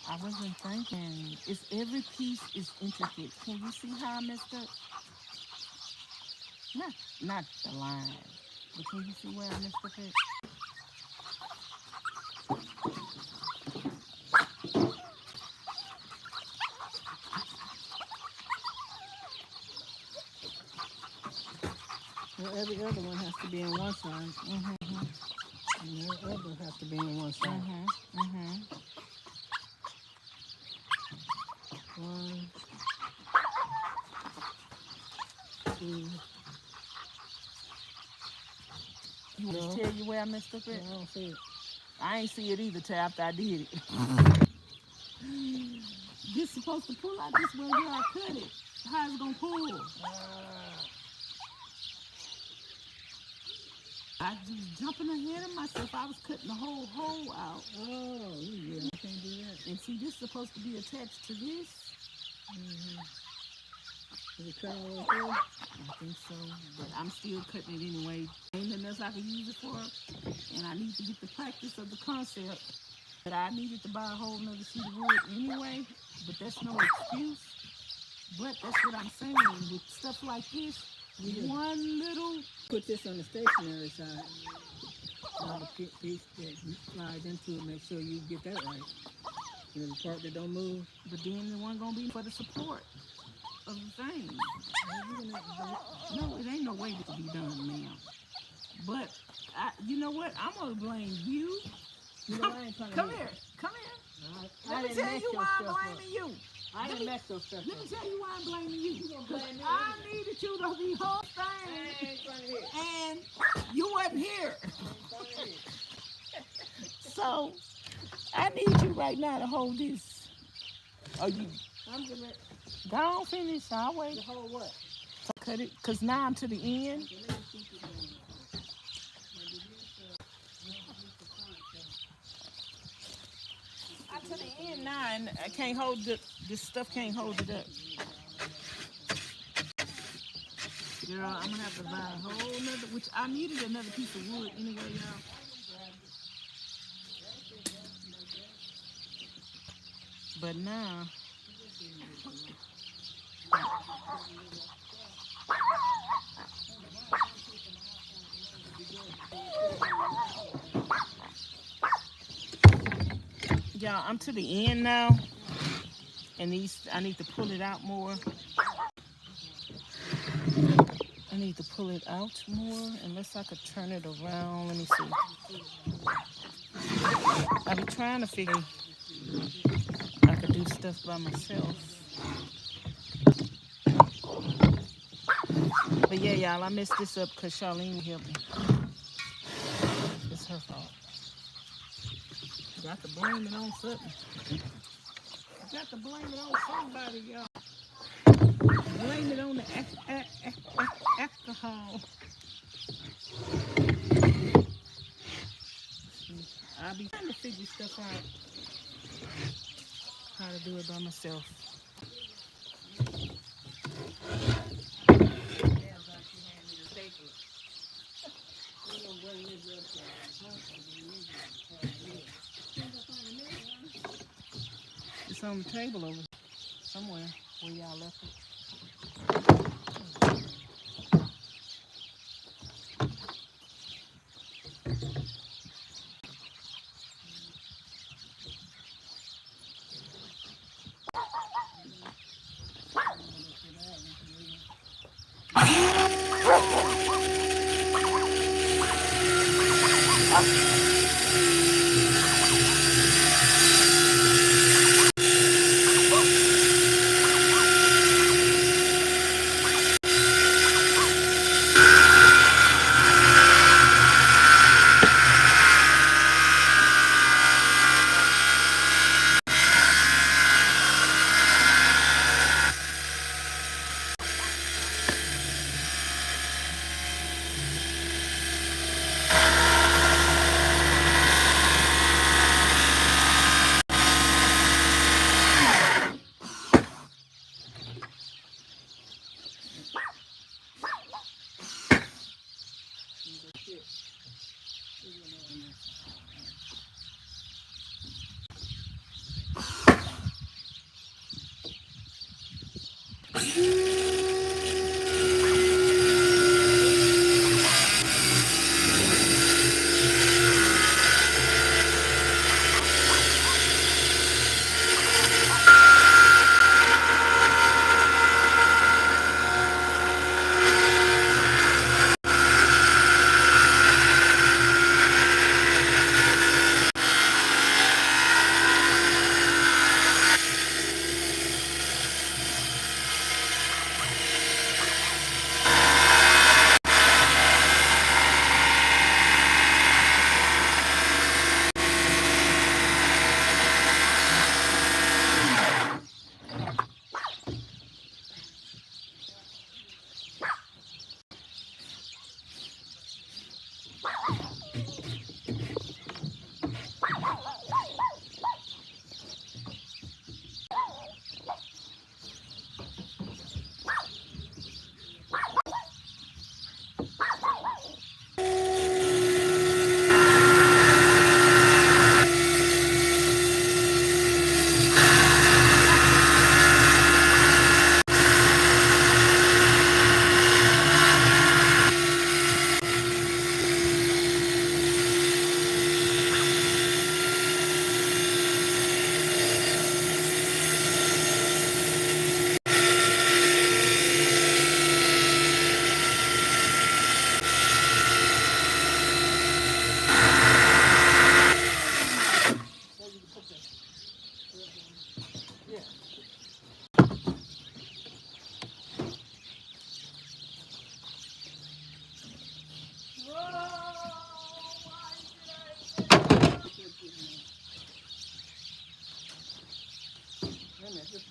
I wasn't thinking. It's every piece is intricate. Can you see how I messed up? Not the line, but can you see where I messed up at? Well, every other one has to be on one side. Mm-hmm. And the other has to be on one side. Mm-hmm. Mm-hmm. 1, 2. You want me to tell you where I messed up Yeah, at? I don't see it. I ain't see it either till after I did it. This supposed to pull out this way where I cut it. How it's gonna pull? I just jumping ahead of myself. I was cutting the whole hole out. Oh, yeah, I can't do that. And see, this is supposed to be attached to this. Is it cut all the way through? I think so, but I'm still cutting it anyway. Ain't nothing else I can use it for, and I need to get the practice of the concept. But I needed to buy a whole nother sheet of wood anyway, but that's no excuse. But that's what I'm saying, with stuff like this, one little... Put this on the stationary side. Now the piece that slides into it, make sure you get that right. You know, the part that don't move. But then the one gonna be for the support of the thing. No, it ain't no way to be done, ma'am. But, you know what? I'm gonna blame you. You know, I ain't trying to Come here. Come here. I Let me didn't tell mess you your why I'm stuff up. blaming you. I didn't mess your stuff Let me up. tell you why I'm blaming you. You gonna blame me? I needed you to be whole thing, I ain't trying to hear. and you wasn't here. So I need you right now to hold this. Are you? I'm gonna Go on, finish. I'll wait. the whole what? So cut it, cause now I'm to the end. I'm to the end now, and I can't hold the. This stuff can't hold it up. Girl, I'm gonna have to buy a whole nother, which I needed another piece of wood anyway, y'all. But now, y'all, I'm to the end now, and I need to pull it out more. I need to pull it out more, unless I could turn it around. Let me see. I be trying to figure I could do stuff by myself. But yeah, y'all, I messed this up because Charlene helped me. It's her fault. Got to blame it on something. Got to blame it on somebody, y'all. Blame it on the alcohol. I be trying to figure stuff out. How to do it by myself. It's on the table over somewhere where y'all left it.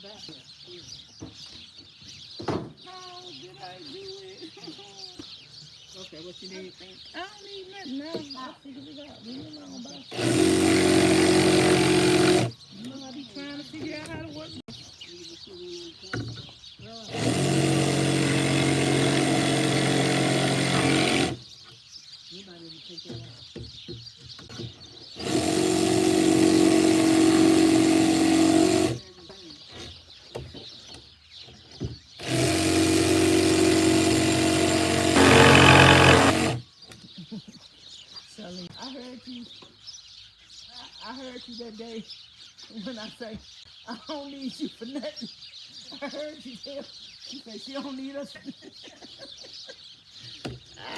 back here. How did I do it? Okay, what you need? I don't need nothing now. I figured it out. Leave me alone, bye. You know I be trying to figure out how to work. Anybody to take care of that? Shelly, I heard you that day when I say I don't need you for nothing. I heard you tell. She said she don't need us.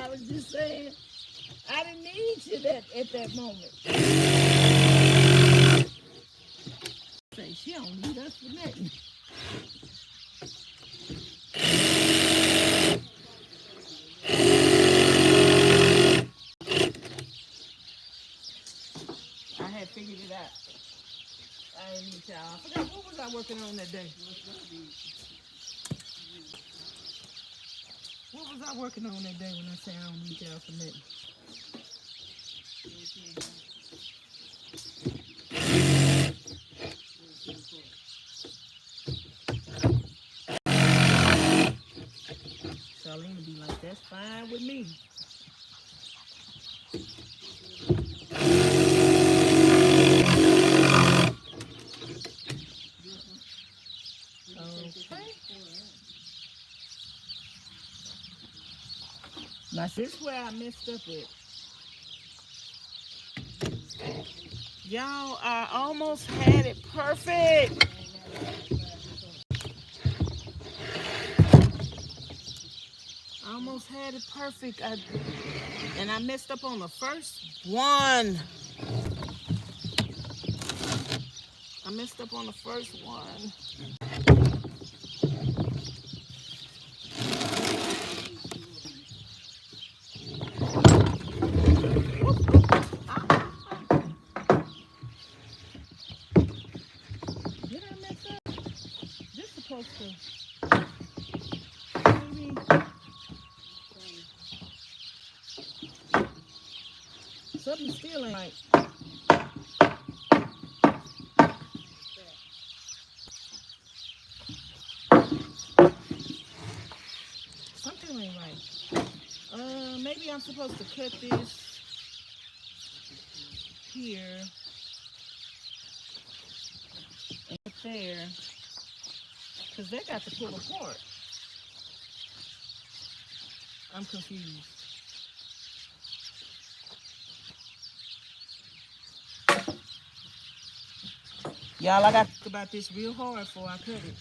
I was just saying I didn't need you at that moment. Say she don't need us for nothing. I had figured it out. I didn't need y'all. I forgot what was I working on that day. What was I working on that day when I said I don't need y'all for nothing? Charlene would be like, that's fine with me. Okay. Now, this is where I messed up at. Y'all, I almost had it perfect. I almost had it perfect. And I messed up on the first one. I messed up on the first one. Did I mess up? This is supposed to. Maybe. Something still ain't right. Something ain't right. Maybe I'm supposed to cut this here and there, because they got to pull apart. I'm confused. Y'all, I got to think about this real hard before I cut it.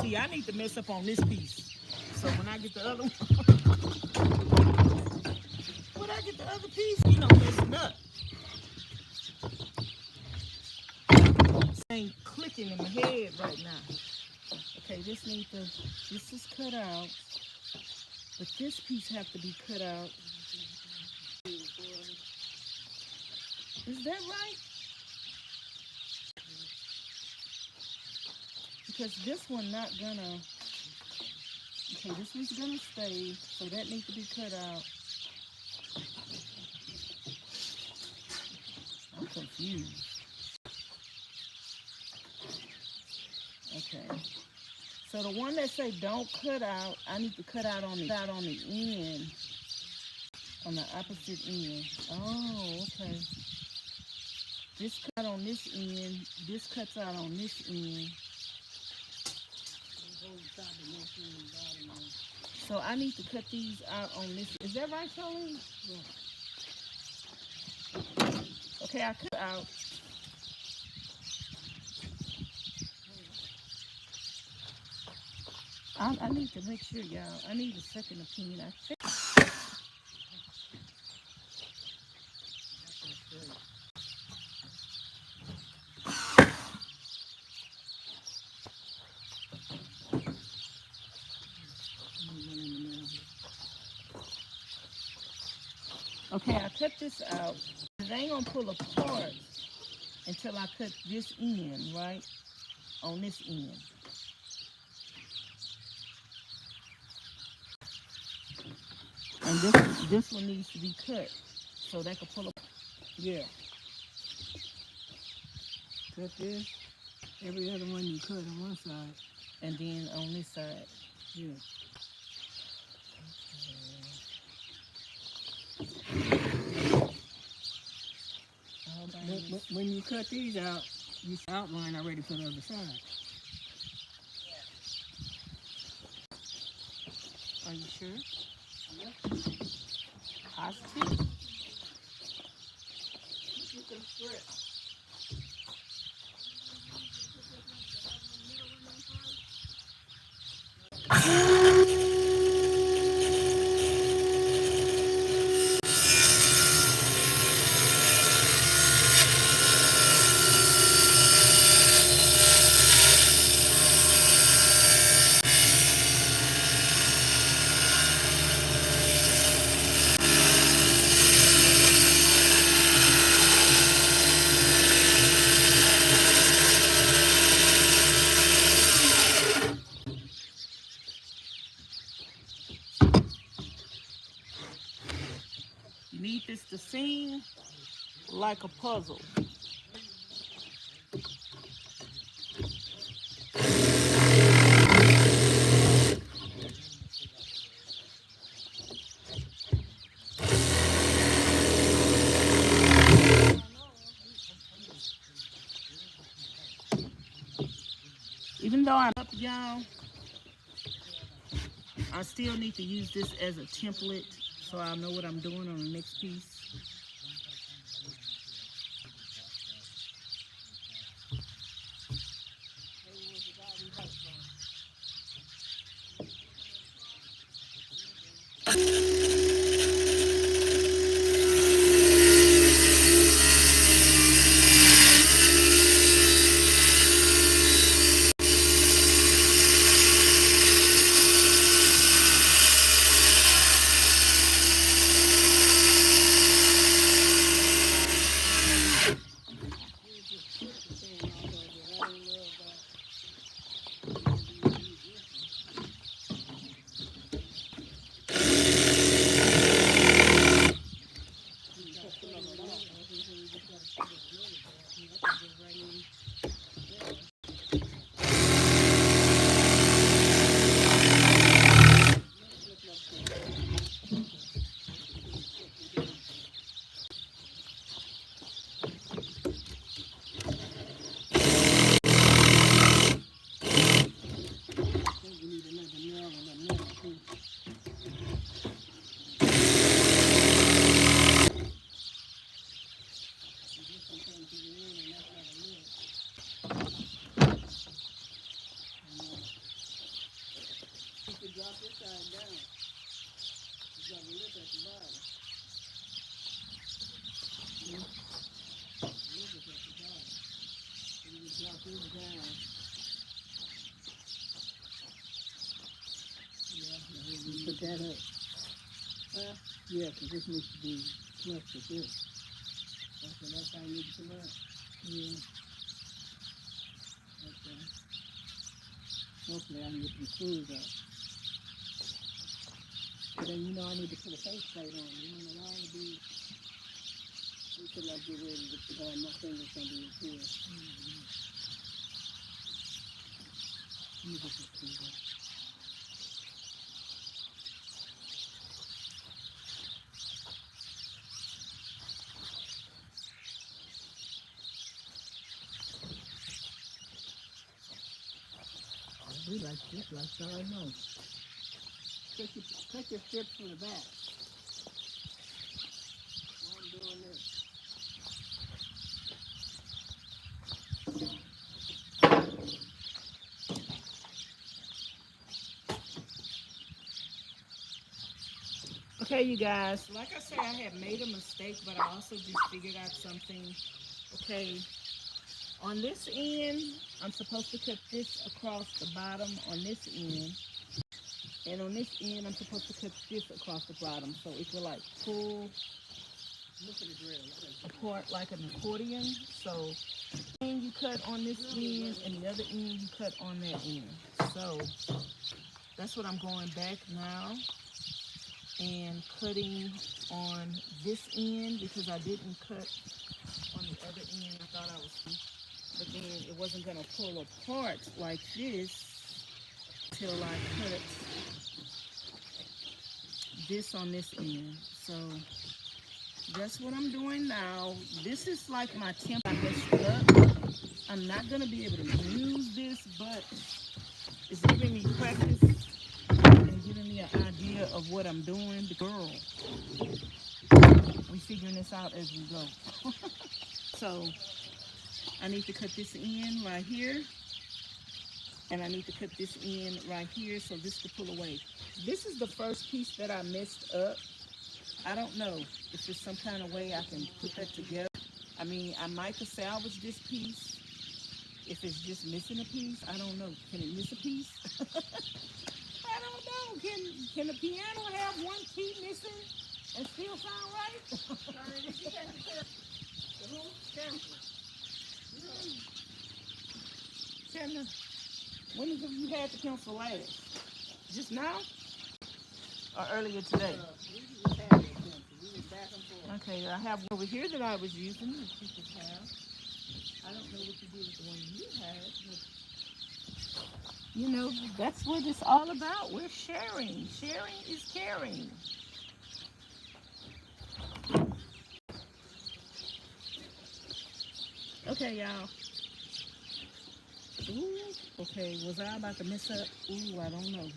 See, I need to mess up on this piece. So when I get the other one, when I get the other piece, you know, messing up. This ain't clicking in my head right now. Okay, this is cut out. But this piece have to be cut out. Is that right? Because this one not gonna, okay, this one's gonna stay, so that needs to be cut out. I'm confused. Okay. So the one that say don't cut out, I need to cut out on the end, on the opposite end. Oh, okay. This cut on this end, this cuts out on this end. So I need to cut these out on this. Is that right, Charlene? Yeah. Okay, I cut out. I need to make sure, y'all. I need a second opinion. I think. Okay, I cut this out. It ain't gonna pull apart until I cut this end, right? On this end. And this one needs to be cut so they can pull up. Yeah. Cut this. Every other one you cut on one side. And then on this side. Yeah. When you cut these out, you outline already for the other side. Are you sure? Yeah. Positive? You can strip. You need this to seem like a puzzle. Even though I'm up, y'all, I still need to use this as a template so I know what I'm doing on the next piece. Drop this side down. You got the lip at the bottom. Lip is at the bottom. And you drop this down. Yeah, you put that up. Huh? Yeah, because this needs to be flush with this. Okay, that's how you need to come up. Yeah. Okay. Hopefully I can get some screws up. But then you know I need to put a face plate on. You want it all to be until I get ready to put on my fingers gonna be in here. Let me get this screws up. We like this, like sorry no. Cut your strips from the back. While I'm doing this. Okay, you guys, like I said, I had made a mistake, but I also just figured out something. Okay, on this end, I'm supposed to cut this across the bottom on this end. And on this end, I'm supposed to cut this across the bottom. So it will like pull apart like an accordion. So end you cut on this end and the other end you cut on that end. So that's what I'm going back now. and cutting on this end because I didn't cut on the other end. I thought I was, but then it wasn't gonna pull apart like this till I cut this on this end. So that's what I'm doing now. This is like my temp. I messed up. I'm not gonna be able to use this, but it's giving me practice and giving me an idea of what I'm doing. The girl, we figuring this out as we go. So I need to cut this in right here, and I need to cut this in right here so this to pull away. This is the first piece that I messed up. I don't know if there's some kind of way I can put that together. I mean, I might could salvage this piece if it's just missing a piece. I don't know. Can it miss a piece? I don't know. Can the piano have one key missing and still sound right? When have you had the pencil last? Just now? Or earlier today? Okay, I have one over here that I was using that you could have. I don't know what you did with the one you had, but you know, that's what it's all about. We're sharing. Sharing is caring. Okay, y'all. Ooh, okay, was I about to mess up? Ooh, I don't know.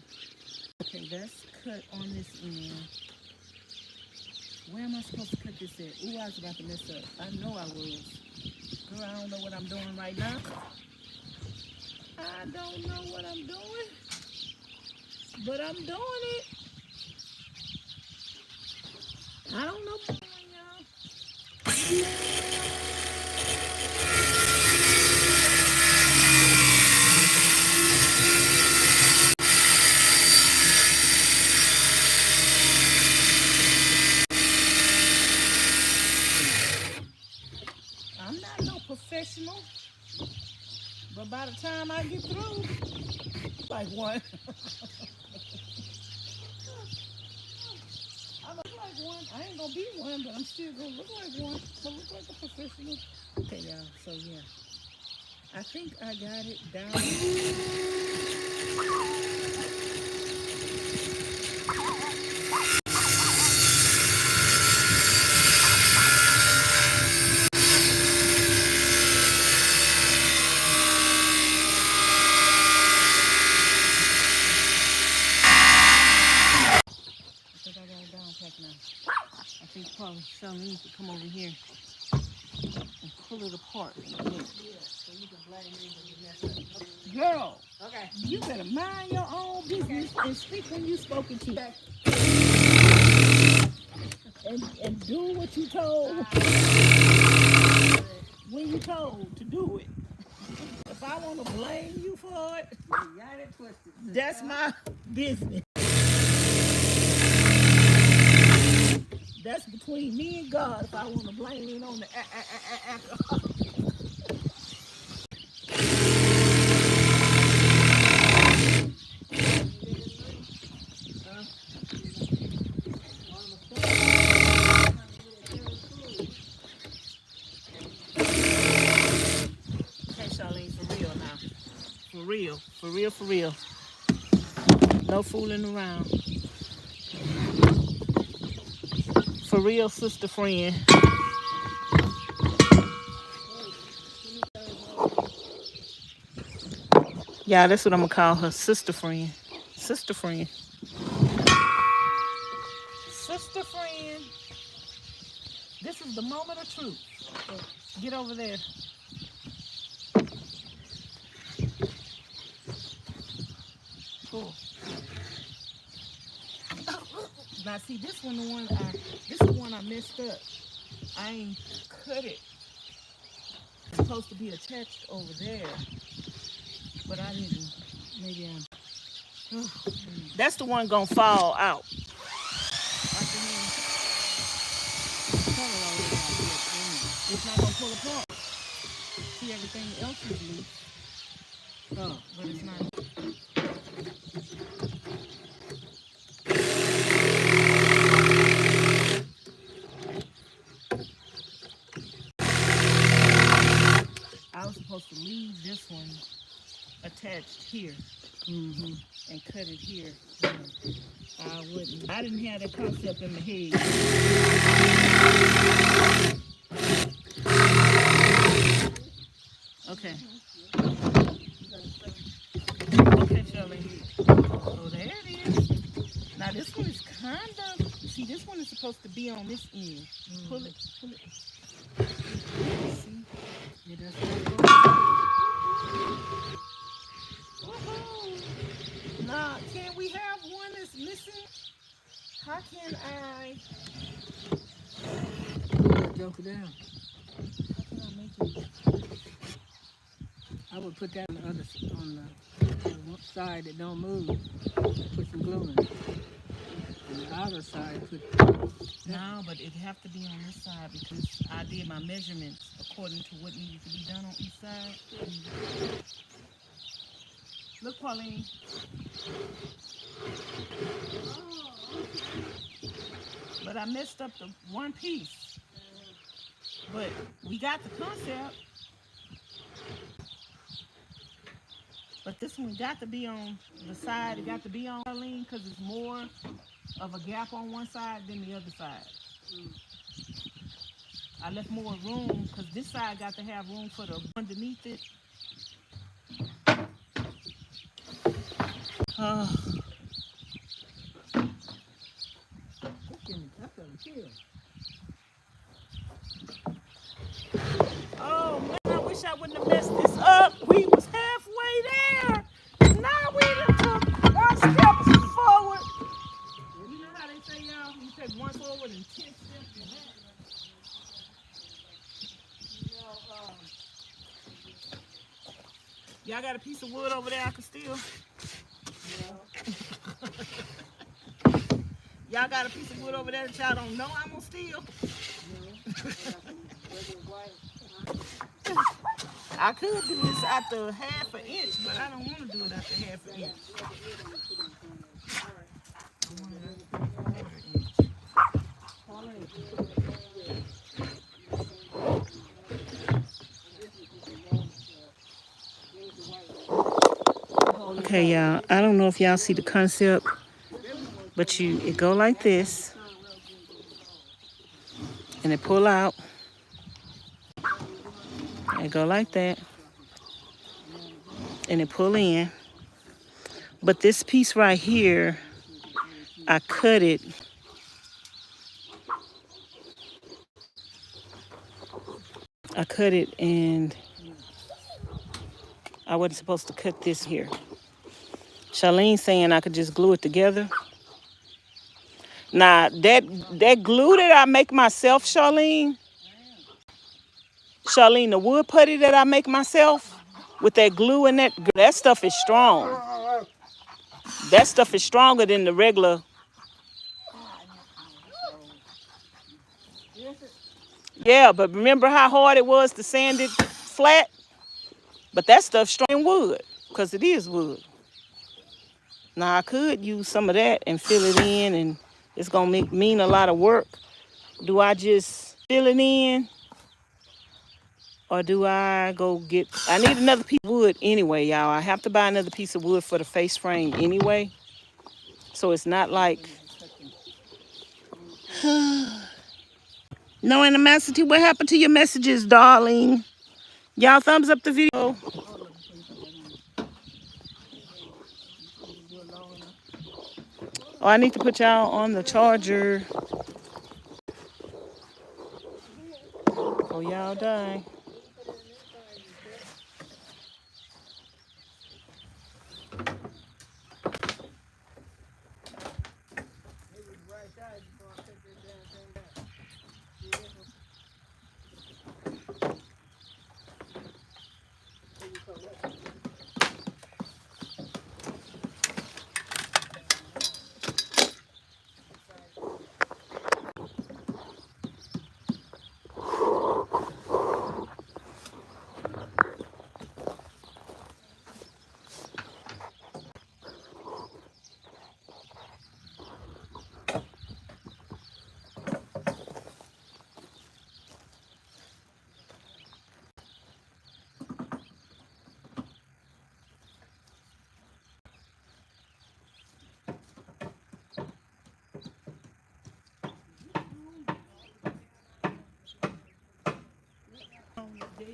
Okay, that's cut on this end. Where am I supposed to cut this at? Ooh, I was about to mess up. I know I was. Girl, I don't know what I'm doing right now. I don't know what I'm doing, but I'm doing it. I don't know what I'm doing, y'all. I'm not no professional, but by the time I get through, like one. I look like one. I ain't gonna be one, but I'm still gonna look like one. I look like a professional. Okay, y'all. So yeah, I think I got it down. I think I got it down packed now. I think probably Charlene could come over here and pull it apart in a minute. Yeah, so you can blame me when you mess up. Girl, okay, you better mind your own business and speak when you spoken to. And do what you told when you told to do it. If I want to blame you for it, you got it twisted. That's my business. That's between me and God if I want to blame it on the alcohol. Okay, Charlene, for real now. For real, for real, for real. No fooling around. For real, sister friend. Yeah, that's what I'm gonna call her, sister friend. Sister friend. Sister friend. This is the moment of truth. So get over there. Cool. Now see, this is the one I messed up. I ain't cut it. It's supposed to be attached over there, but I didn't. Maybe I'm. That's the one gonna fall out. It's not gonna pull apart. See, everything else is loose. Oh, but it's not. here Mm-hmm. and cut it here. I wouldn't. I didn't have that concept in my head. Okay. Okay, Shirley. Oh, there it is. Now this one is kind of. See, this one is supposed to be on this end. Pull it. Pull it. See. Yeah, that's what Nah, can we have one that's missing? How can I? jump it down. How can I make it? I would put that on the other on the one side that don't move. Put some glue in it. On the other side, put. No, but it have to be on this side because I did my measurements according to what needed to be done on each side. Look, Pauline. But I messed up the one piece. But we got the concept. But this one got to be on the side. It got to be on Pauline because it's more of a gap on one side than the other side. I left more room because this side got to have room for the underneath it. Oh man, I wish I wouldn't have messed this up. We was halfway there. Now we done took one step forward. You know how they say, y'all, you take one forward and 10 steps back. Y'all got a piece of wood over there I can steal? Y'all got a piece of wood over there that y'all don't know I'm gonna steal? I could do this after half an inch, but I don't want to do it after half an inch. I want it after a quarter inch. Okay, y'all. I don't know if y'all see the concept, but it go like this, and it pull out. And it go like that, and it pull in. But this piece right here, I cut it. And I wasn't supposed to cut this here. Charlene saying I could just glue it together. Now, that glue that I make myself, Charlene, the wood putty that I make myself with that glue and that stuff is strong. That stuff is stronger than the regular. Yeah, but remember how hard it was to sand it flat? But that stuff's strong in wood, because it is wood. Now, I could use some of that and fill it in, and it's going to mean a lot of work. Do I just fill it in? Or do I go get... I need another piece of wood anyway, y'all. I have to buy another piece of wood for the face frame anyway. So it's not like... No animosity. What happened to your messages, darling? Y'all thumbs up the video. Oh, I need to put y'all on the charger. Oh, y'all die.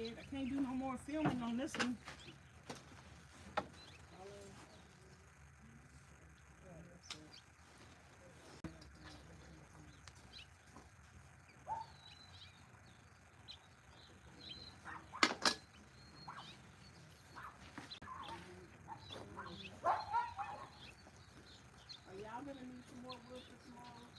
ahead. I can't do no more filming on this one. Are y'all gonna need some more wood for tomorrow?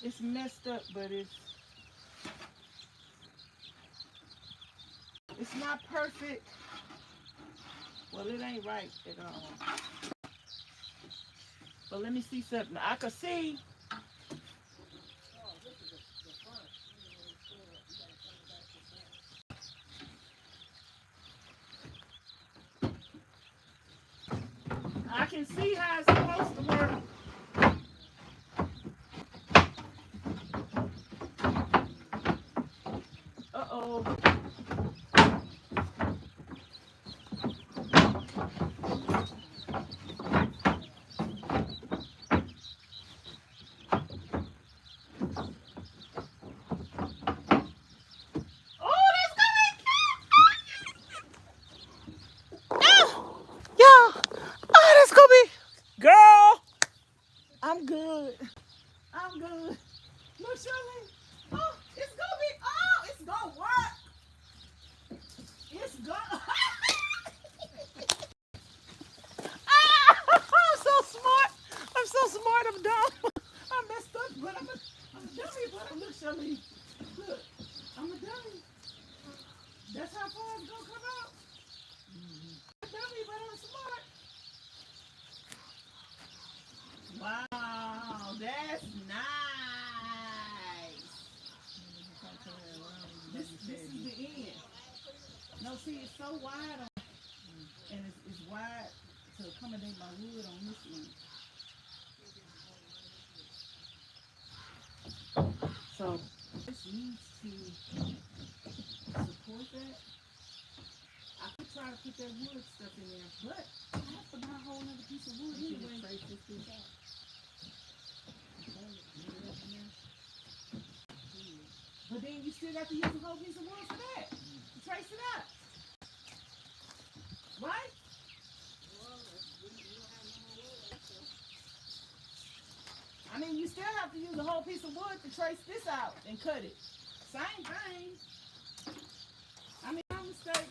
It's messed up, but it's not perfect. Well, it ain't right at all. But let me see something. I can see. I can see how it's supposed to work. Uh-oh. Oh, that's gonna be yeah. Oh, that's gonna be girl. I'm good. I'm good. Look, Shirley. Oh, it's gonna be. Oh, it's gonna work. It's gonna. I'm so smart. I'm so smart. I'm dumb. I messed up, but I'm a dummy. But look, Shirley. Look, I'm a dummy. That's how far it's gonna come out. I'm a dummy, but I'm smart. Wow, that's nice. This is the end. No, see, it's so wide on, and it's wide to accommodate my wood on this end. So this needs to support that. I could try to put that wood stuff in there, but I have to buy a whole other piece of wood anyway. But then you still got to use a whole piece of wood for that. To trace it out. Right? whole piece of wood to trace this out and cut it. Same thing. I mean, no mistakes.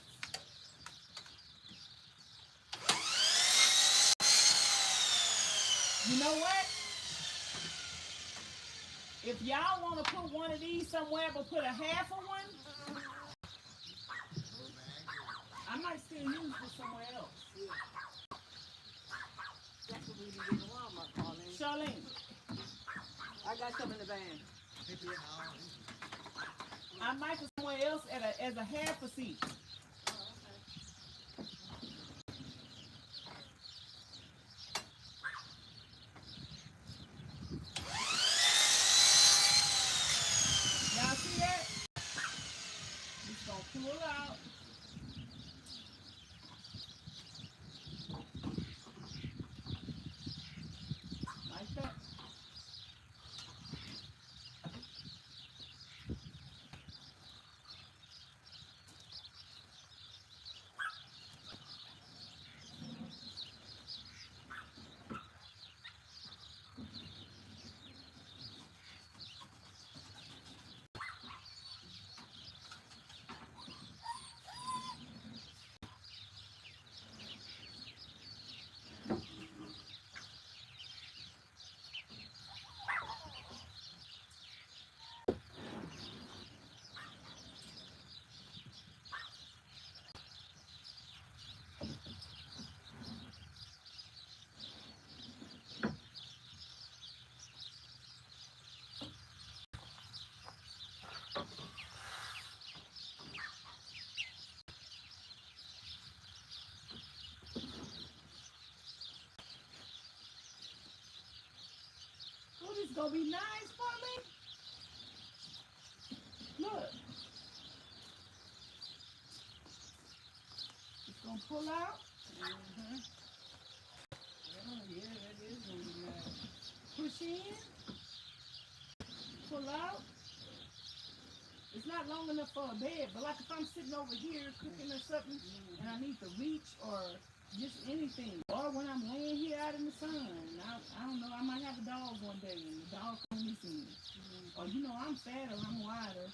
You know what? If y'all want to put one of these somewhere, but put a half of one, I might still use this somewhere else. Yeah. That's what we did in Walmart, Pauline. Charlene, I got some in the van. I might put somewhere else as a half a seat. Y'all see that? Just gonna pull out. Like that. Oh, this is gonna be nice for me. Look. It's gonna pull out. Mm-hmm. Yeah, that is going to be nice. Push in. Pull out. It's not long enough for a bed, but like if I'm sitting over here cooking or something and I need to reach or just anything, or when I'm laying here out in the sun, I don't know, I might have a dog one day and the dog come missing me. Or you know, I'm fatter, I'm wider.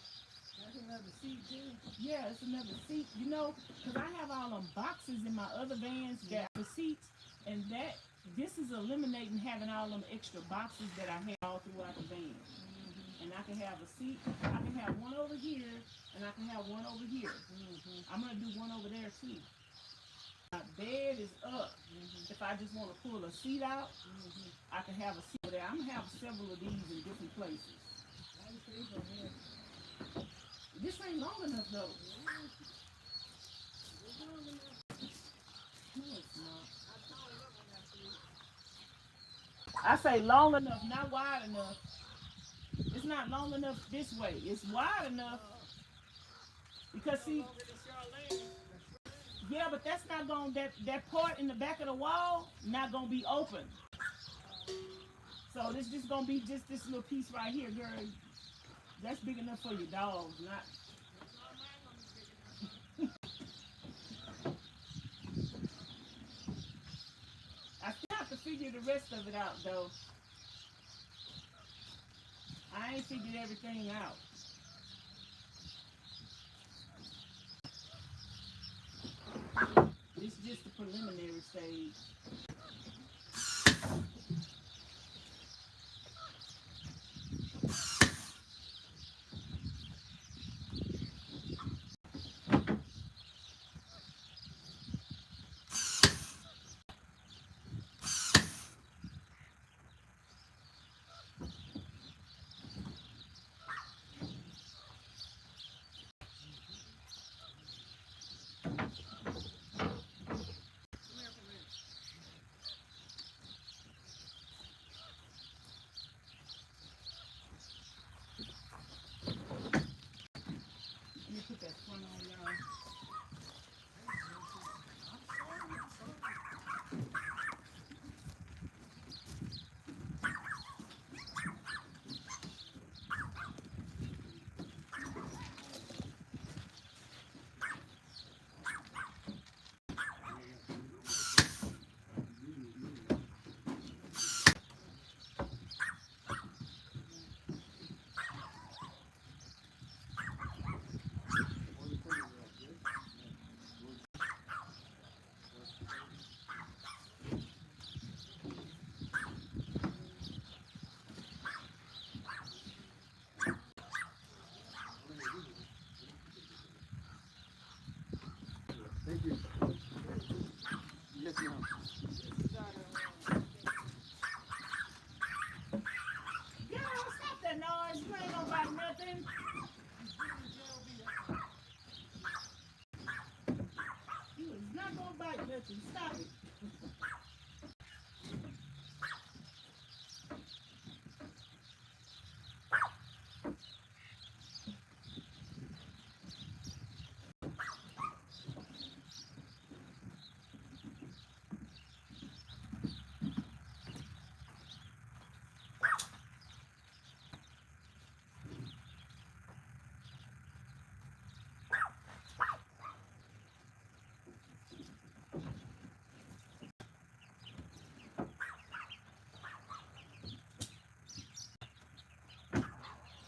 That's another seat, too. Yeah, it's another seat, you know, because I have all them boxes in my other vans that are seats, and this is eliminating having all them extra boxes that I have all throughout the van. And I can have a seat, I can have one over here, and I can have one over here. I'm going to do one over there too. My bed is up. If I just want to pull a seat out, I can have a seat over there. I'm going to have several of these in different places. This ain't long enough though. No, it's not. I say long enough, not wide enough. It's not long enough this way. It's wide enough because see, yeah, but that's not going that part in the back of the wall not gonna be open. So this just gonna be just this little piece right here, girl. That's big enough for your dogs, not. I still have to figure the rest of it out though. I ain't figured everything out. This is just the preliminary stage. Don't bite nothing. Stop it.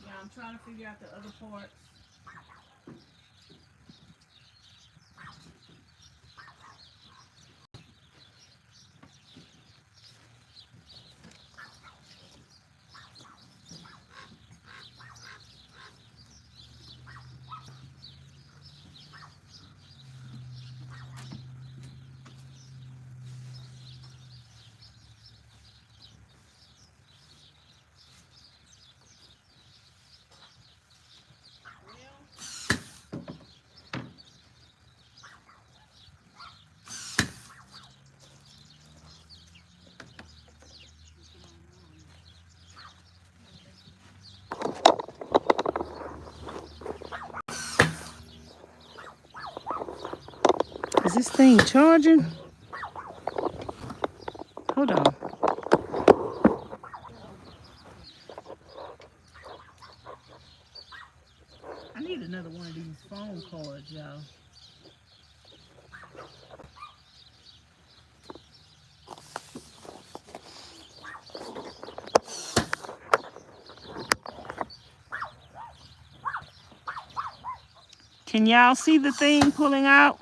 Yeah, I'm trying to figure out the other parts. Is this thing charging? Hold on. I need another one of these phone cards, y'all. Can y'all see the thing pulling out?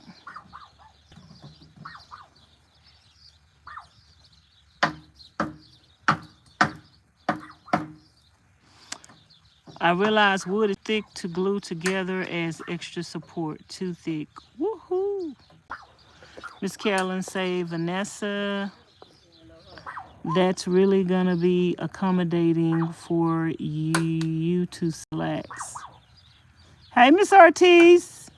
I realize wood is thick to glue together as extra support. Too thick. Woohoo! Miss Carolyn say, Vanessa, that's really gonna be accommodating for you to slacks. Hey, Miss Ortiz.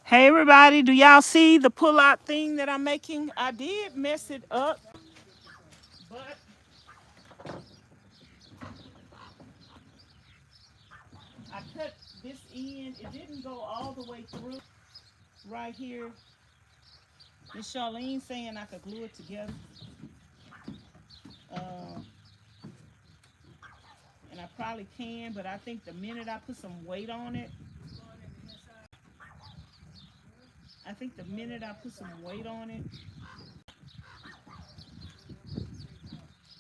Hey, everybody. Do y'all see the pull-out thing that I'm making? I did mess it up, but I cut this end. It didn't go all the way through right here. Miss Charlene saying I could glue it together. And I probably can, but I think the minute I put some weight on it,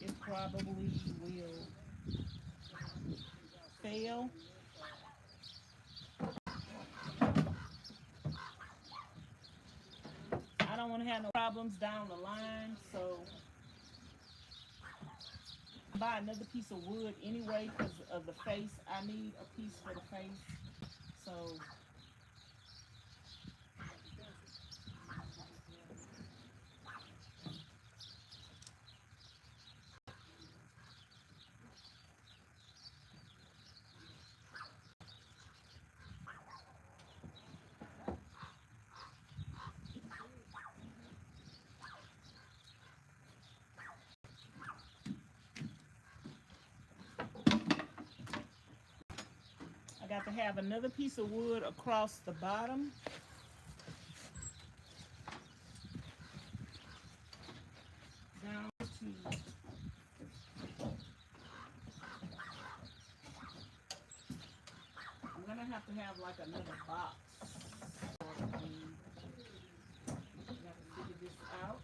it probably will fail. I don't want to have no problems down the line, so I'll buy another piece of wood anyway because of the face. I need a piece for the face, so I got to have another piece of wood across the bottom. Down to I'm gonna have to have like another box. I got to figure this out.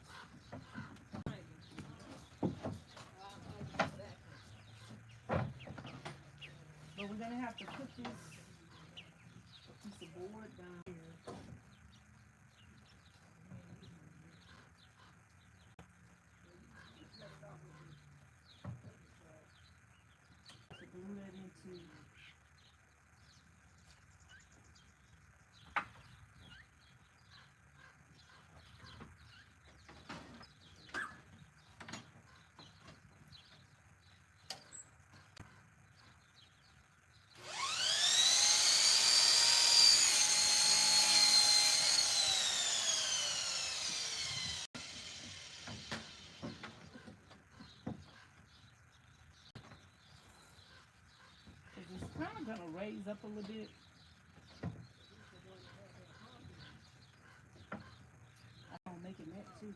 But we're gonna have to put this piece of board down here. To glue that into. these up a little bit. I'm making that too.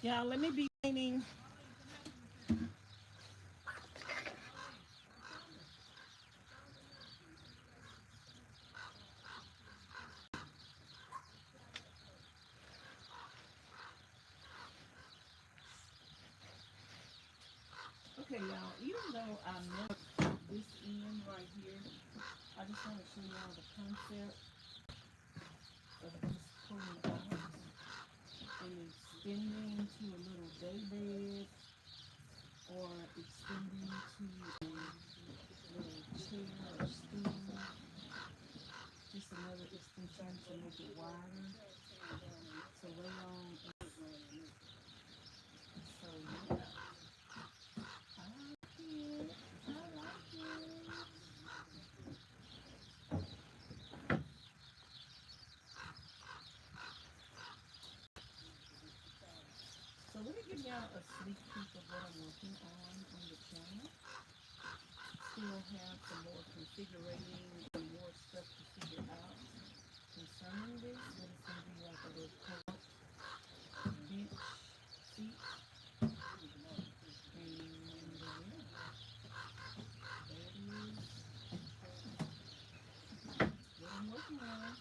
Yeah, let me be painting. Okay, y'all, even though I messed this in right here, I just want to show y'all the concept of just pulling out and extending to a little day bed or extending to a little chair or stool. Just another extension to make it wider to lay on. So yeah, I like it. I like it. So let me give y'all a sneak peek of what I'm working on the channel. Still have some more configurating and more stuff to figure out concerning this, but it's going to be like a little co-op bench seat. And yeah, that is what I'm working on.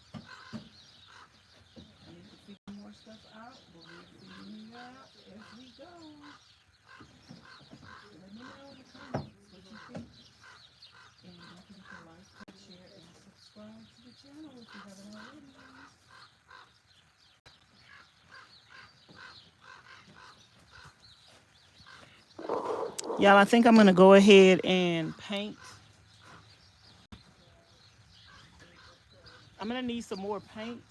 I need to figure more stuff out, but we're figuring it out as we go. Let me know in the comments what you think. And don't forget to like, share, and subscribe to the channel if you haven't already. Y'all, I think I'm going to go ahead and paint. I'm going to need some more paint.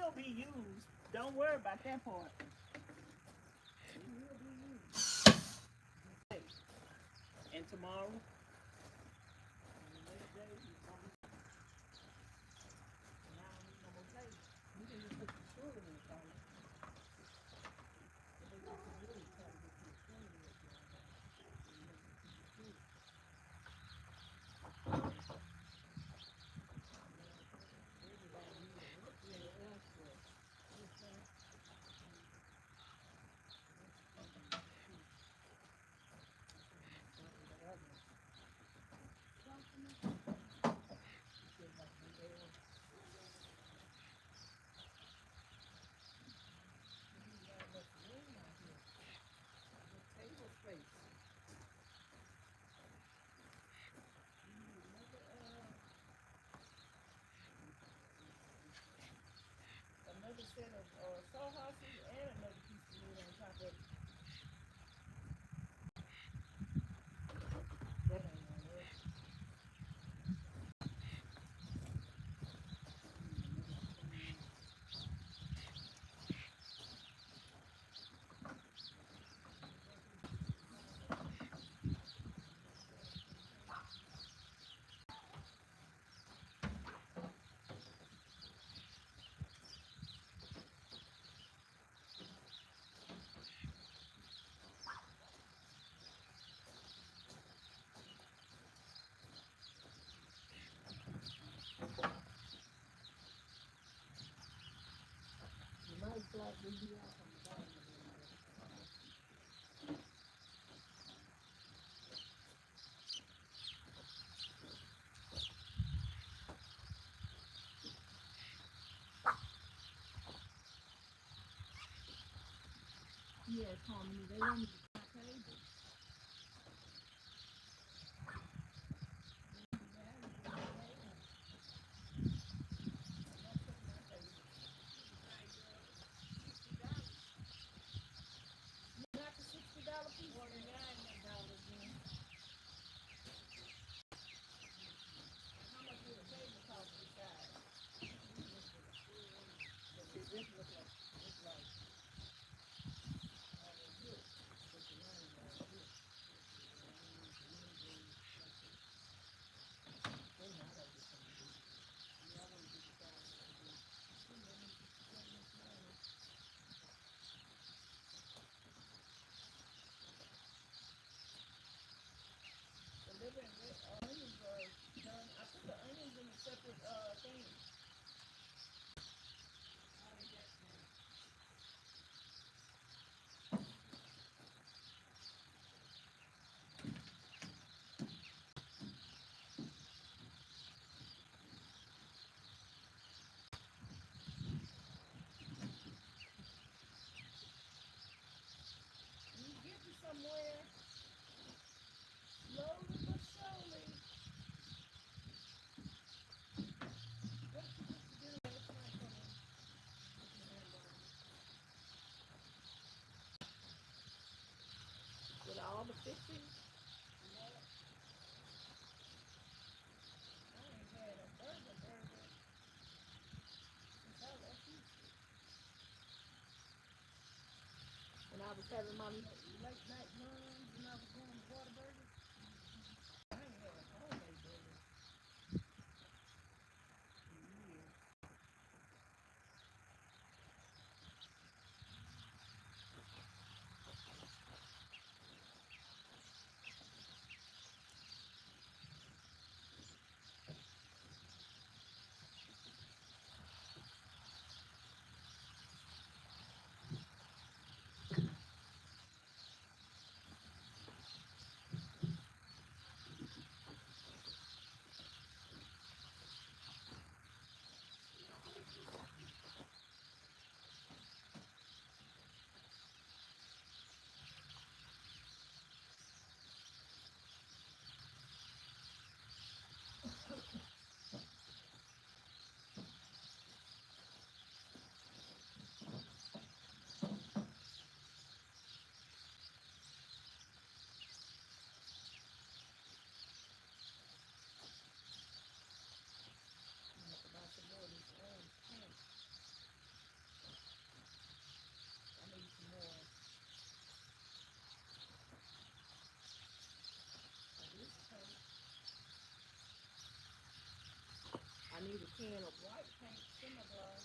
will be used. Don't worry about that part. It will be used. And tomorrow, and the next day, it's gonna be. And I don't need no more tape. You can just put the screw in it, Carla. But they just really try to get you a screw in it. Table space. Another set of sawhorses and another piece of wood on top of it. That ain't gonna work. You might slide the out from the bottom of it. Yeah, Tommy, they want me to my table. Not the $60 piece. $49 then. How much would a table cost this size? This look like good. The liver and onions are done. I put the onions in a separate thing. You get to somewhere slowly but surely. What you used to do last night for me? With all the fixings, I ain't had a burger since I left Houston. When I was having my late night runs and I was going to Whataburger, I ain't had a homemade burger in years. need a can of white paint semi-gloss.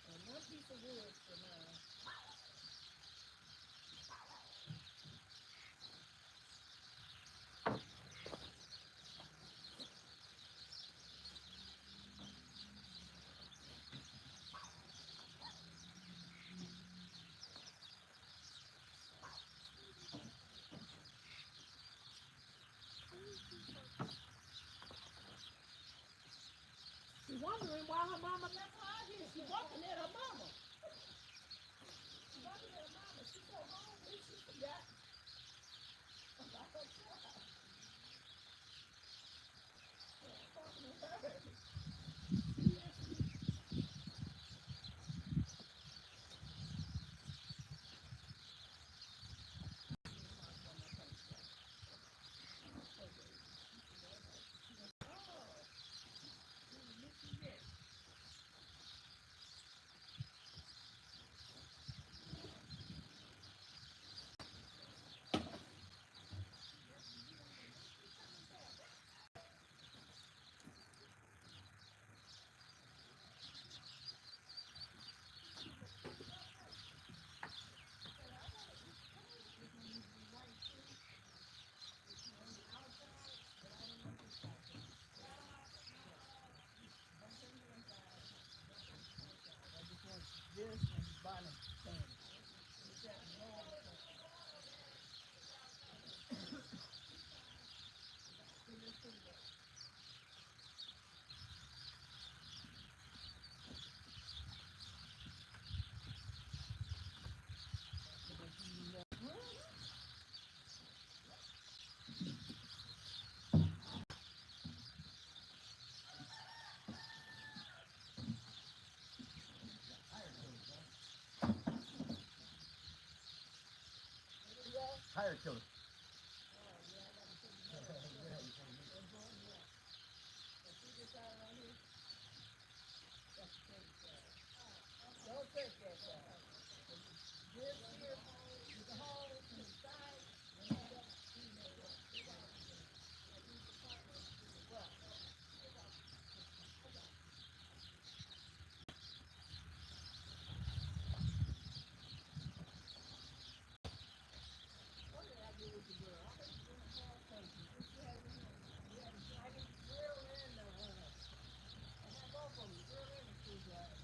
And one piece of wood for now. She's wondering why her mama left her out here. She's walking at her mama. She's walking at her mama. She's so hungry, she forgot about her child. Talking to her. This and Bonnie thing. Tire killer. Don't take that side. This here is the hole to the side. What did I do with the girl? I was doing a whole country. We had the grill and the I had both of them, the grill and the screwdriver.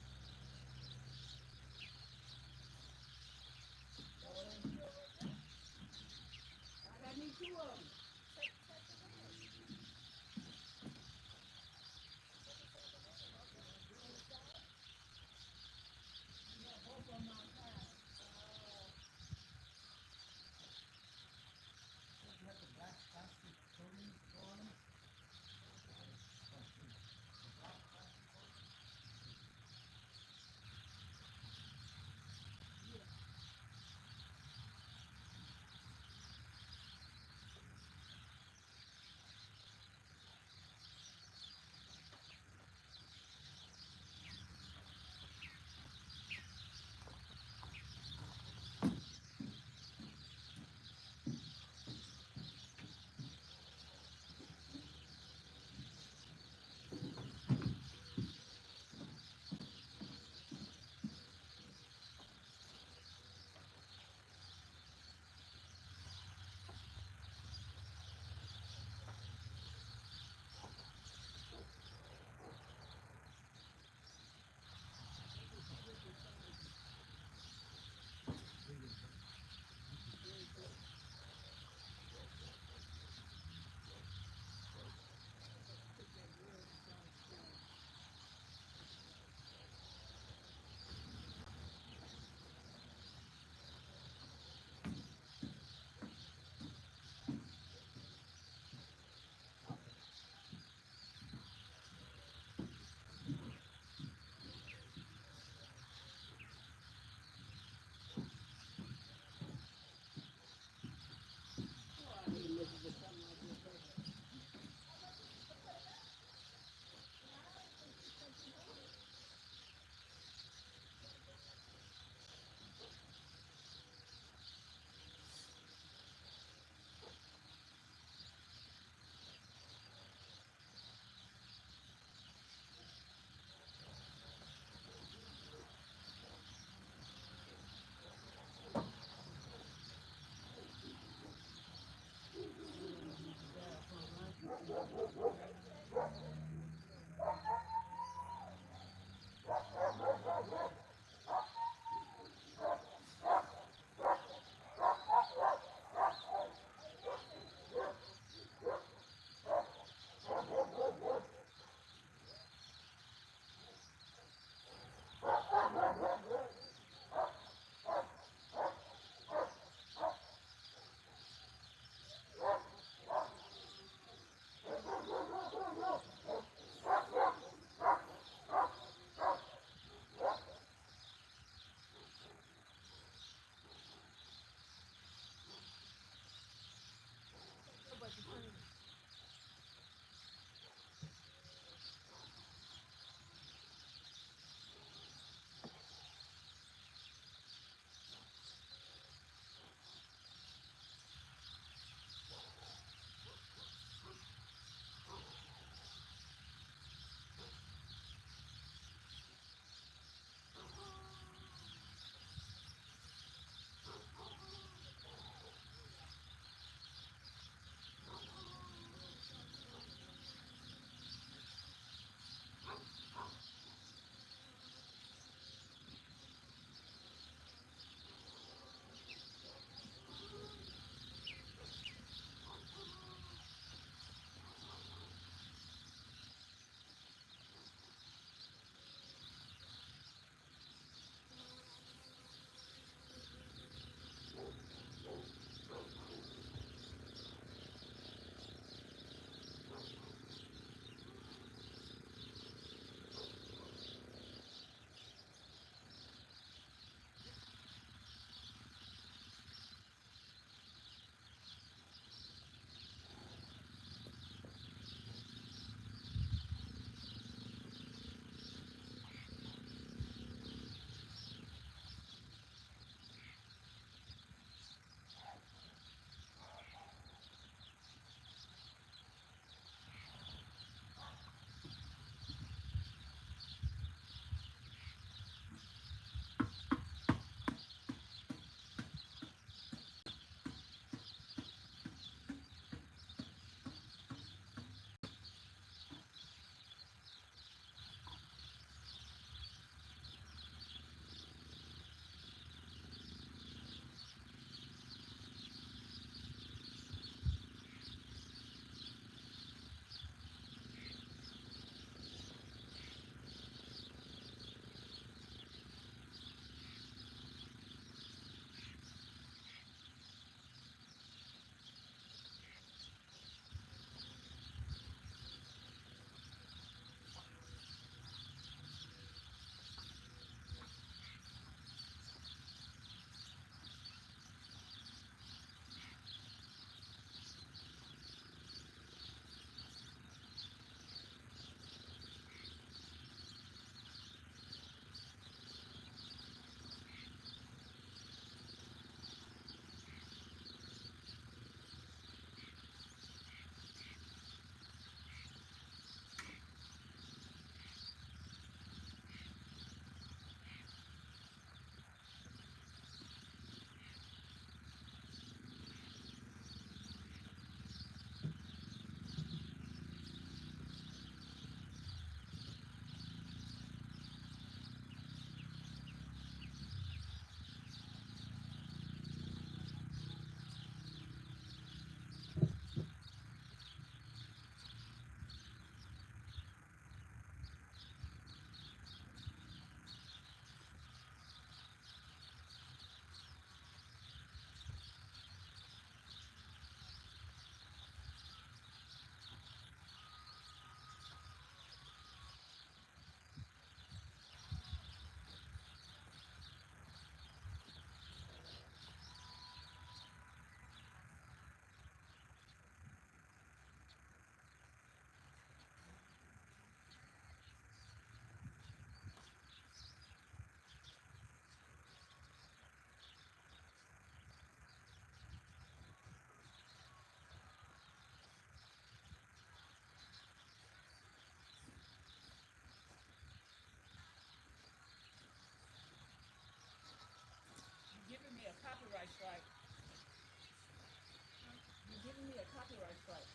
copyright strike.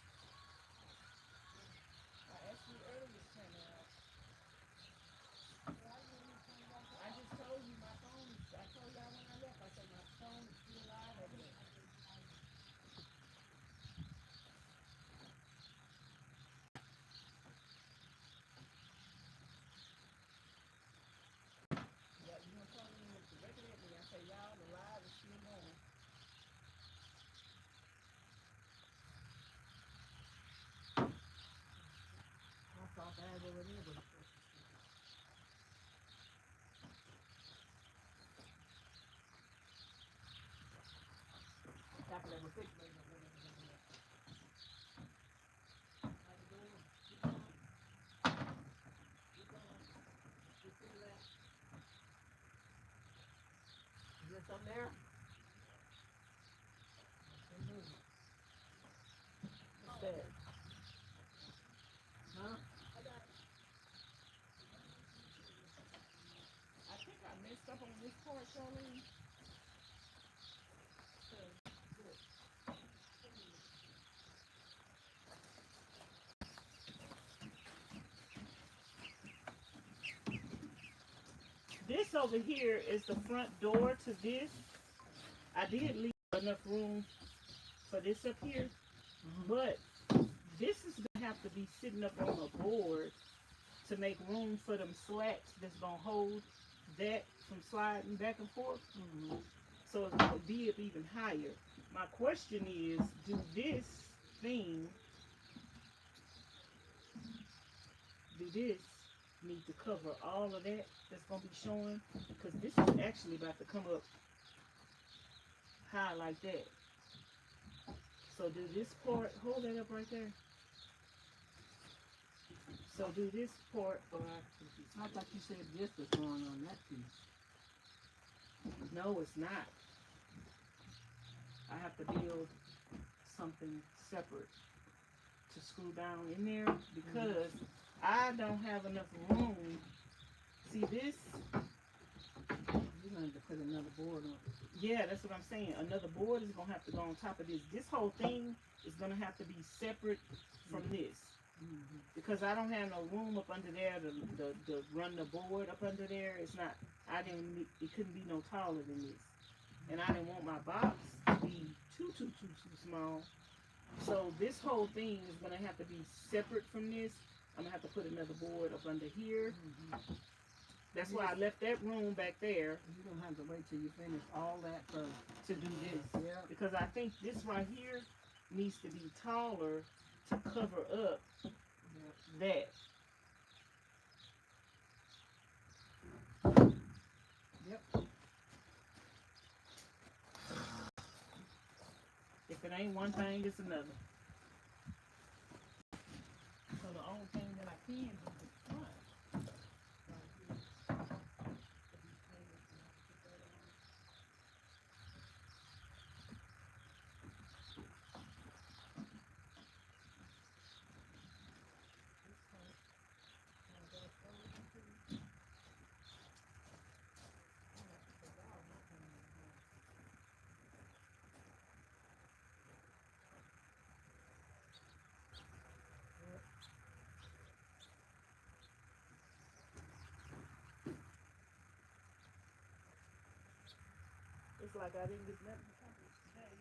I asked you earlier to turn it out. I just told you my phone is, I told y'all when I left, I said my phone is still live over there. Yeah, you know, call me directly at me. I say, y'all, the live is still going. I thought I had over there, but top level fix. Is there something there? What's that? Huh? I think I messed up on this part, Charlene. This over here is the front door to this. I did leave enough room for this up here, but this is gonna have to be sitting up on a board to make room for them slats that's gonna hold that from sliding back and forth. So it's gonna be up even higher. My question is, do this thing, do this need to cover all of that that's gonna be showing? Because this is actually about to come up high like that. So do this part, hold that up right there. So do this part, or I thought you said this was going on that piece. no, it's not. I have to build something separate to screw down in there because I don't have enough room. See this? You're gonna have to put another board on it. Yeah, that's what I'm saying. Another board is gonna have to go on top of this. This whole thing is gonna have to be separate from this because I don't have no room up under there to run the board up under there. It's not. I didn't. It couldn't be no taller than this, and I didn't want my box to be too small. So this whole thing is gonna have to be separate from this. I'm gonna have to put another board up under here. That's why I left that room back there You're gonna have to wait till you finish all that first. to do this. Yeah. Because I think this right here needs to be taller to cover up that. Yep. If it ain't one thing, it's another. So the only thing that I can do is front. It's like I didn't get nothing accomplished today.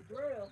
drill.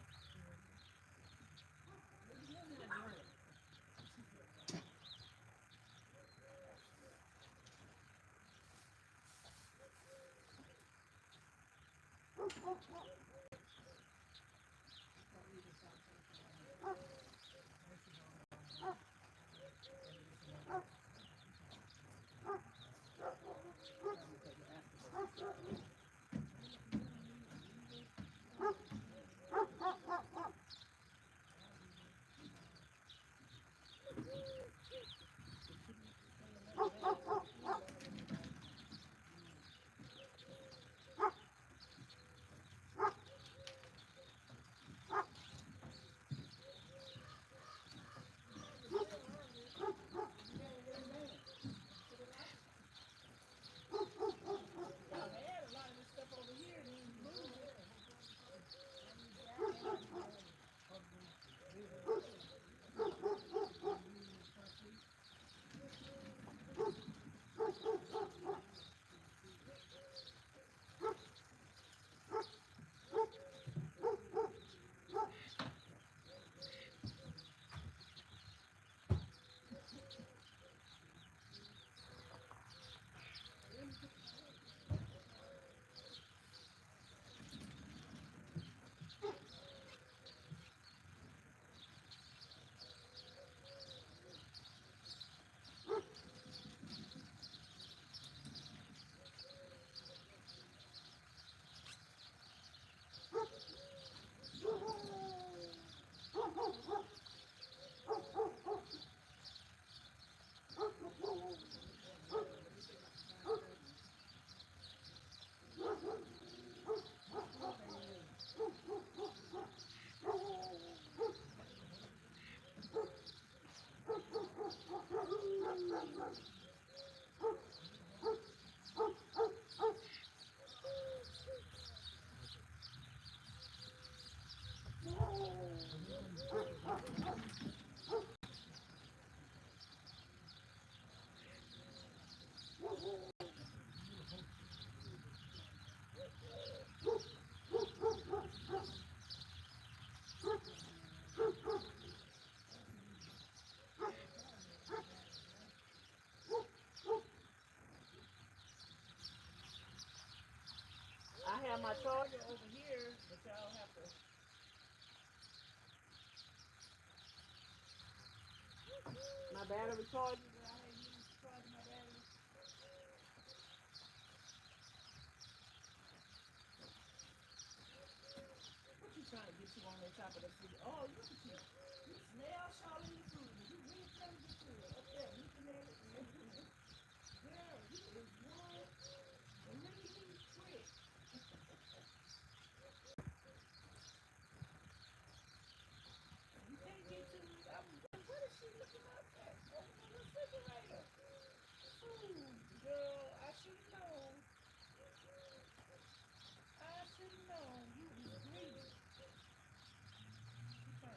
I have my charger over here, but y'all have to. My battery charger that I had used to charge my battery. What you trying to get you on the top of the food? Oh, look at you. You smell Charlie in the food. You really trying to get to it. Up there, you can have it. Girl, you is one. And look at these tricks. You can't get to it. What is she looking up at? Open the refrigerator. Food, girl. I should have known. I should have known. You is greedy. You trying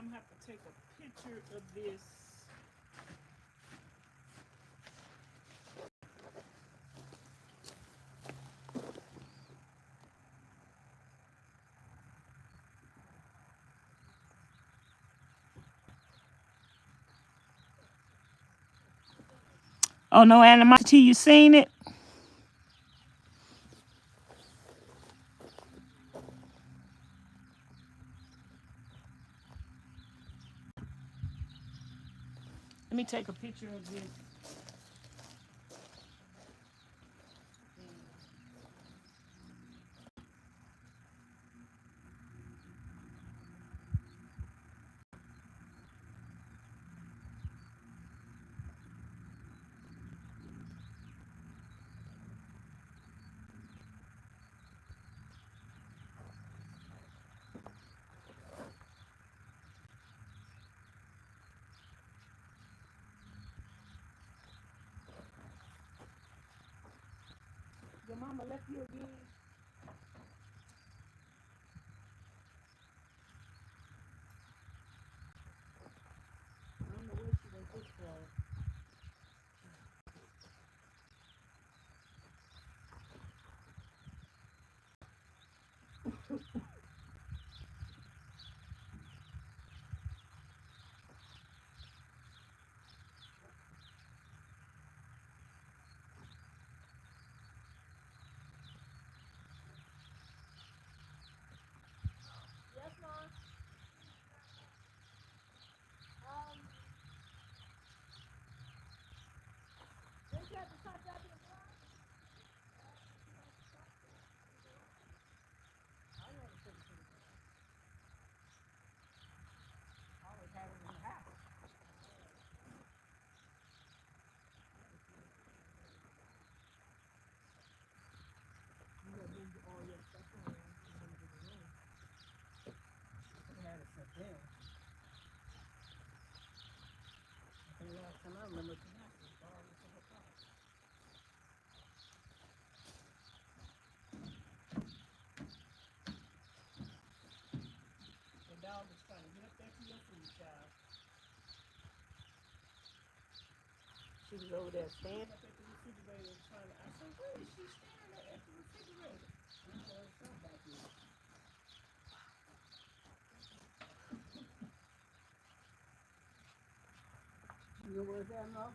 I'm gonna have to take a picture of this. Oh, no animosity, you seen it? Let me take a picture of this. Your mama left you again? I don't know where she went this far. Yes, Mom. Did you have to touch that in the car? I never took it to the car. I always had it in the house. You gotta move all your stuff around and move it around. We had it set there. And last time I remember tonight was all this in the car. The dog is trying to get up there for your food, child. She was over there standing up at the refrigerator trying to. I said, where is she standing at the refrigerator? I heard something back here. You know where's that, Mo?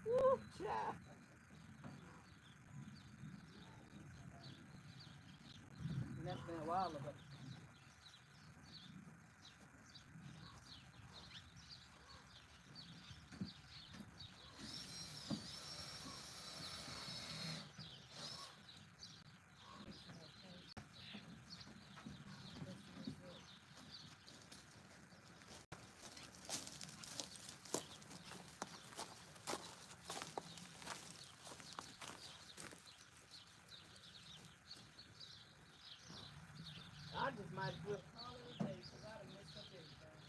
Woo, child. And that's been a while ago. I just might as well call it a day because I done messed up everything.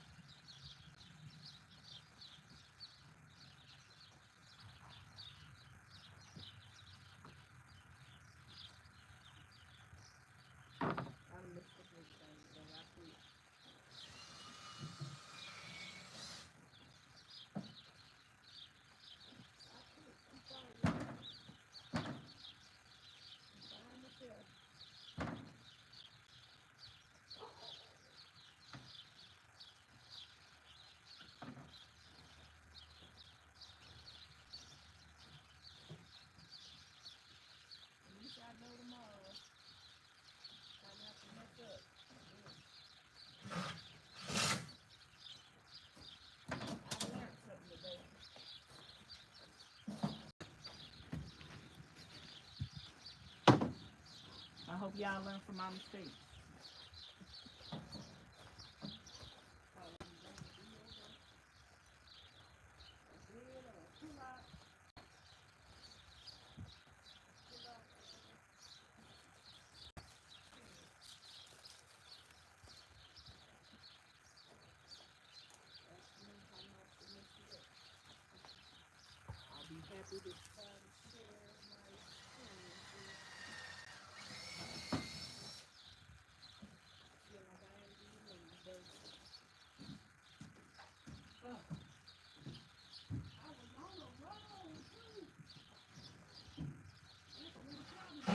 I done messed up everything today. I quit. I'm sorry, y'all. I'm sorry myself. At least I know tomorrow. I'm gonna have to mess up. I learned something today. I hope y'all learn from my mistakes. do this time share my screen. Feel like I am being lazy, baby. Oh, I was on the road too. That's what the problem is.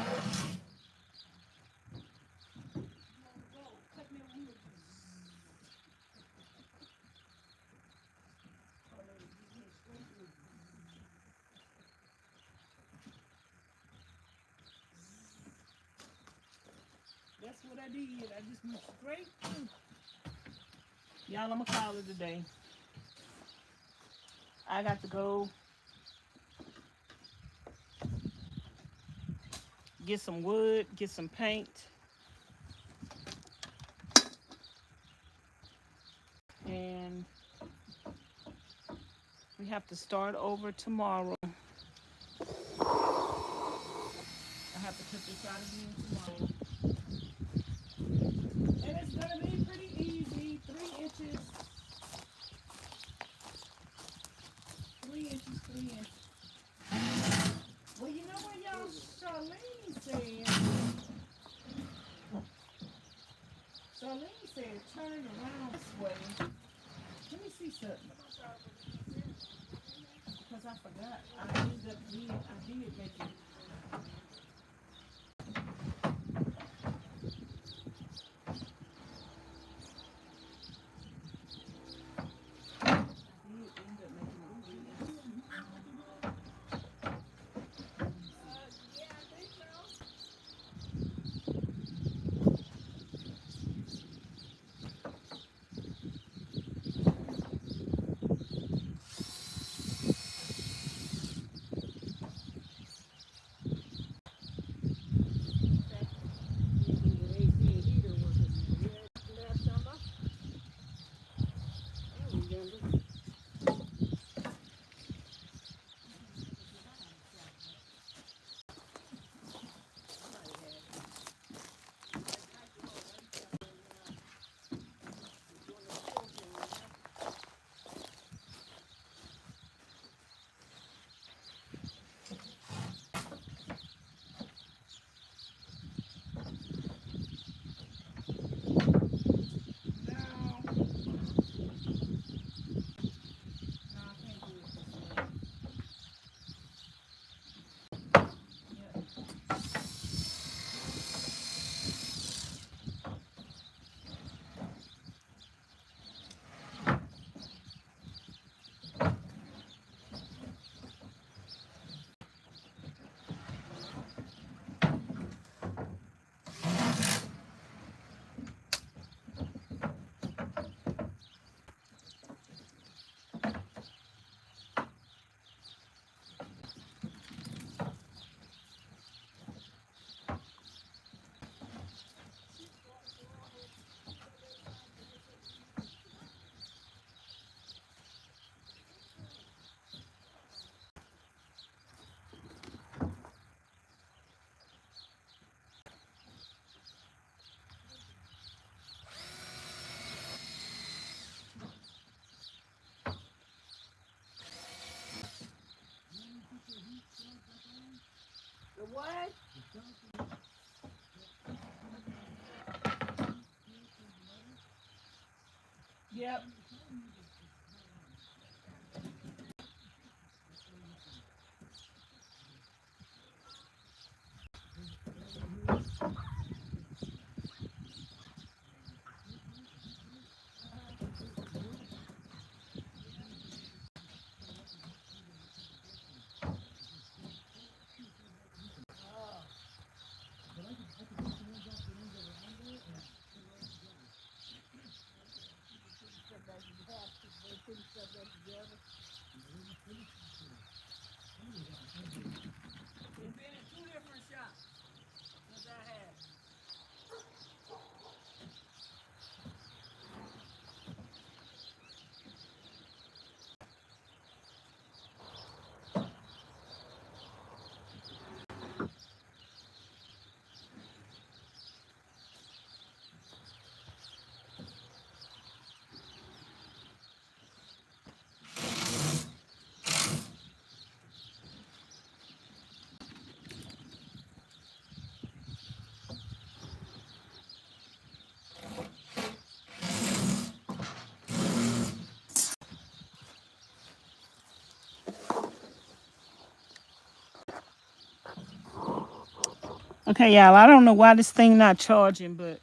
I'm on the road. Take me on with you. Oh, lady, you went straight through. That's what I did. I just went straight through. Y'all, I'm going to call it a day. I got to go get some wood, get some paint, and we have to start over tomorrow. I have to put this out again tomorrow. And it's going to be pretty easy. 3 inches. 3 inches, 3 inches. Well, you know what y'all, Charlene said? Charlene said turn around this way. Let me see something. Because I forgot. I did make it. The what? Yep. Okay, y'all, I don't know why this thing not charging, but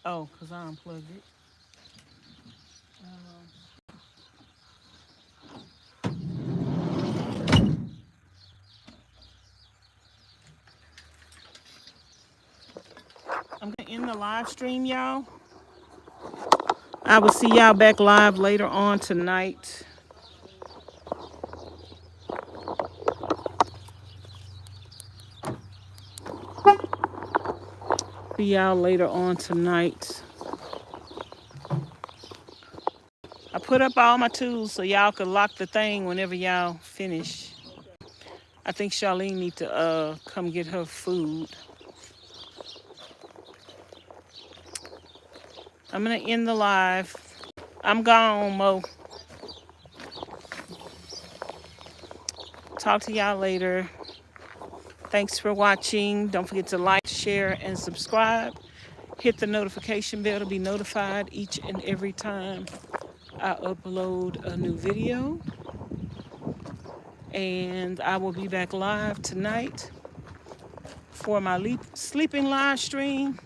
oh, because I unplugged it. I'm gonna end the live stream, y'all. I will see y'all back live later on tonight. See y'all later on tonight. I put up all my tools so y'all could lock the thing whenever y'all finish. I think Charlene need to come get her food. I'm gonna end the live. I'm gone, Mo. Talk to y'all later. Thanks for watching. Don't forget to like, share, and subscribe. Hit the notification bell to be notified each and every time I upload a new video. And I will be back live tonight for my sleeping live stream.